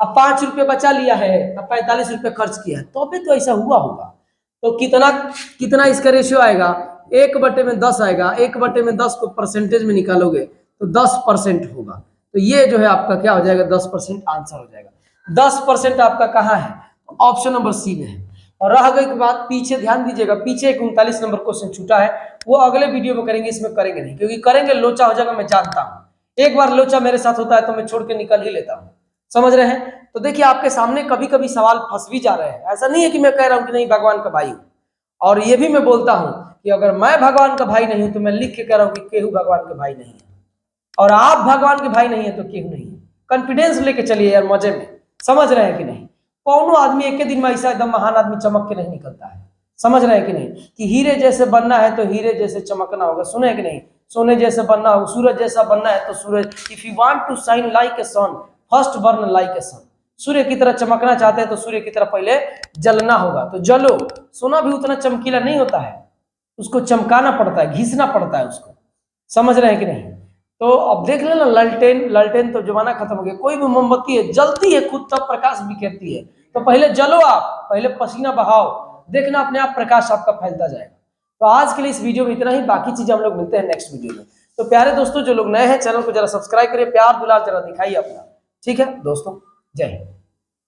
अब 5 रुपये बचा लिया है, अब 45 रुपये खर्च किया है, तो तो ऐसा हुआ होगा। तो कितना कितना इसका रेशियो आएगा, 1/10 आएगा। 1/10 को परसेंटेज में निकालोगे तो 10% होगा। तो ये जो है आपका क्या हो जाएगा, 10% आंसर हो जाएगा। 10% आपका कहाँ है, ऑप्शन नंबर सी में है। और रह गई बात पीछे, ध्यान दीजिएगा, पीछे एक 39 नंबर क्वेश्चन छूटा है, वो अगले वीडियो में करेंगे, इसमें करेंगे नहीं, क्योंकि करेंगे लोचा हो जाएगा, मैं जानता हूँ। एक बार लोचा मेरे साथ होता है तो मैं छोड़ के निकल ही लेता हूँ, समझ रहे हैं। तो देखिए आपके सामने कभी कभी सवाल फंस भी जा रहे हैं, ऐसा नहीं है कि मैं कह रहा हूं कि नहीं भगवान का भाई हूं, और ये भी मैं बोलता हूं कि अगर मैं भगवान का भाई नहीं हूं तो मैं लिख के कह रहा हूं कि केहू भगवान के भाई नहीं है, और आप भगवान के भाई नहीं है तो केहू नहीं है। कॉन्फिडेंस लेके चलिए यार, मजे में, समझ रहे हैं कि नहीं। कौनो आदमी एक दिन में ऐसा एकदम महान आदमी चमक के नहीं निकलता है, समझ रहे हैं कि नहीं, कि हीरे जैसे बनना है तो हीरे जैसे चमकना होगा, सुने कि नहीं, सोने जैसे बनना होगा, सूरज जैसा बनना है तो सूरज, if you want to shine like a sun first burn like a sun. सूर्य की तरह चमकना चाहते हैं तो सूर्य की तरह पहले जलना होगा, तो जलो। सोना भी उतना चमकीला नहीं होता है, उसको चमकाना पड़ता है, घिसना पड़ता है उसको, समझ रहे हैं कि नहीं। तो अब देख लेना, ललटेन ललटेन तो जमाना खत्म हो गया, कोई भी मोमबत्ती है जलती है खुद तब प्रकाश बिखेरती है, तो पहले जलो आप, पहले पसीना बहाओ, देखना अपने आप प्रकाश आपका फैलता जाएगा। तो आज के लिए इस वीडियो में इतना ही, बाकी चीजें हम लोग मिलते हैं नेक्स्ट वीडियो में। तो प्यारे दोस्तों, जो लोग नए हैं चैनल को जरा सब्सक्राइब करिए, प्यार दुलार जरा दिखाइए अपना, ठीक है दोस्तों, जय हिंद।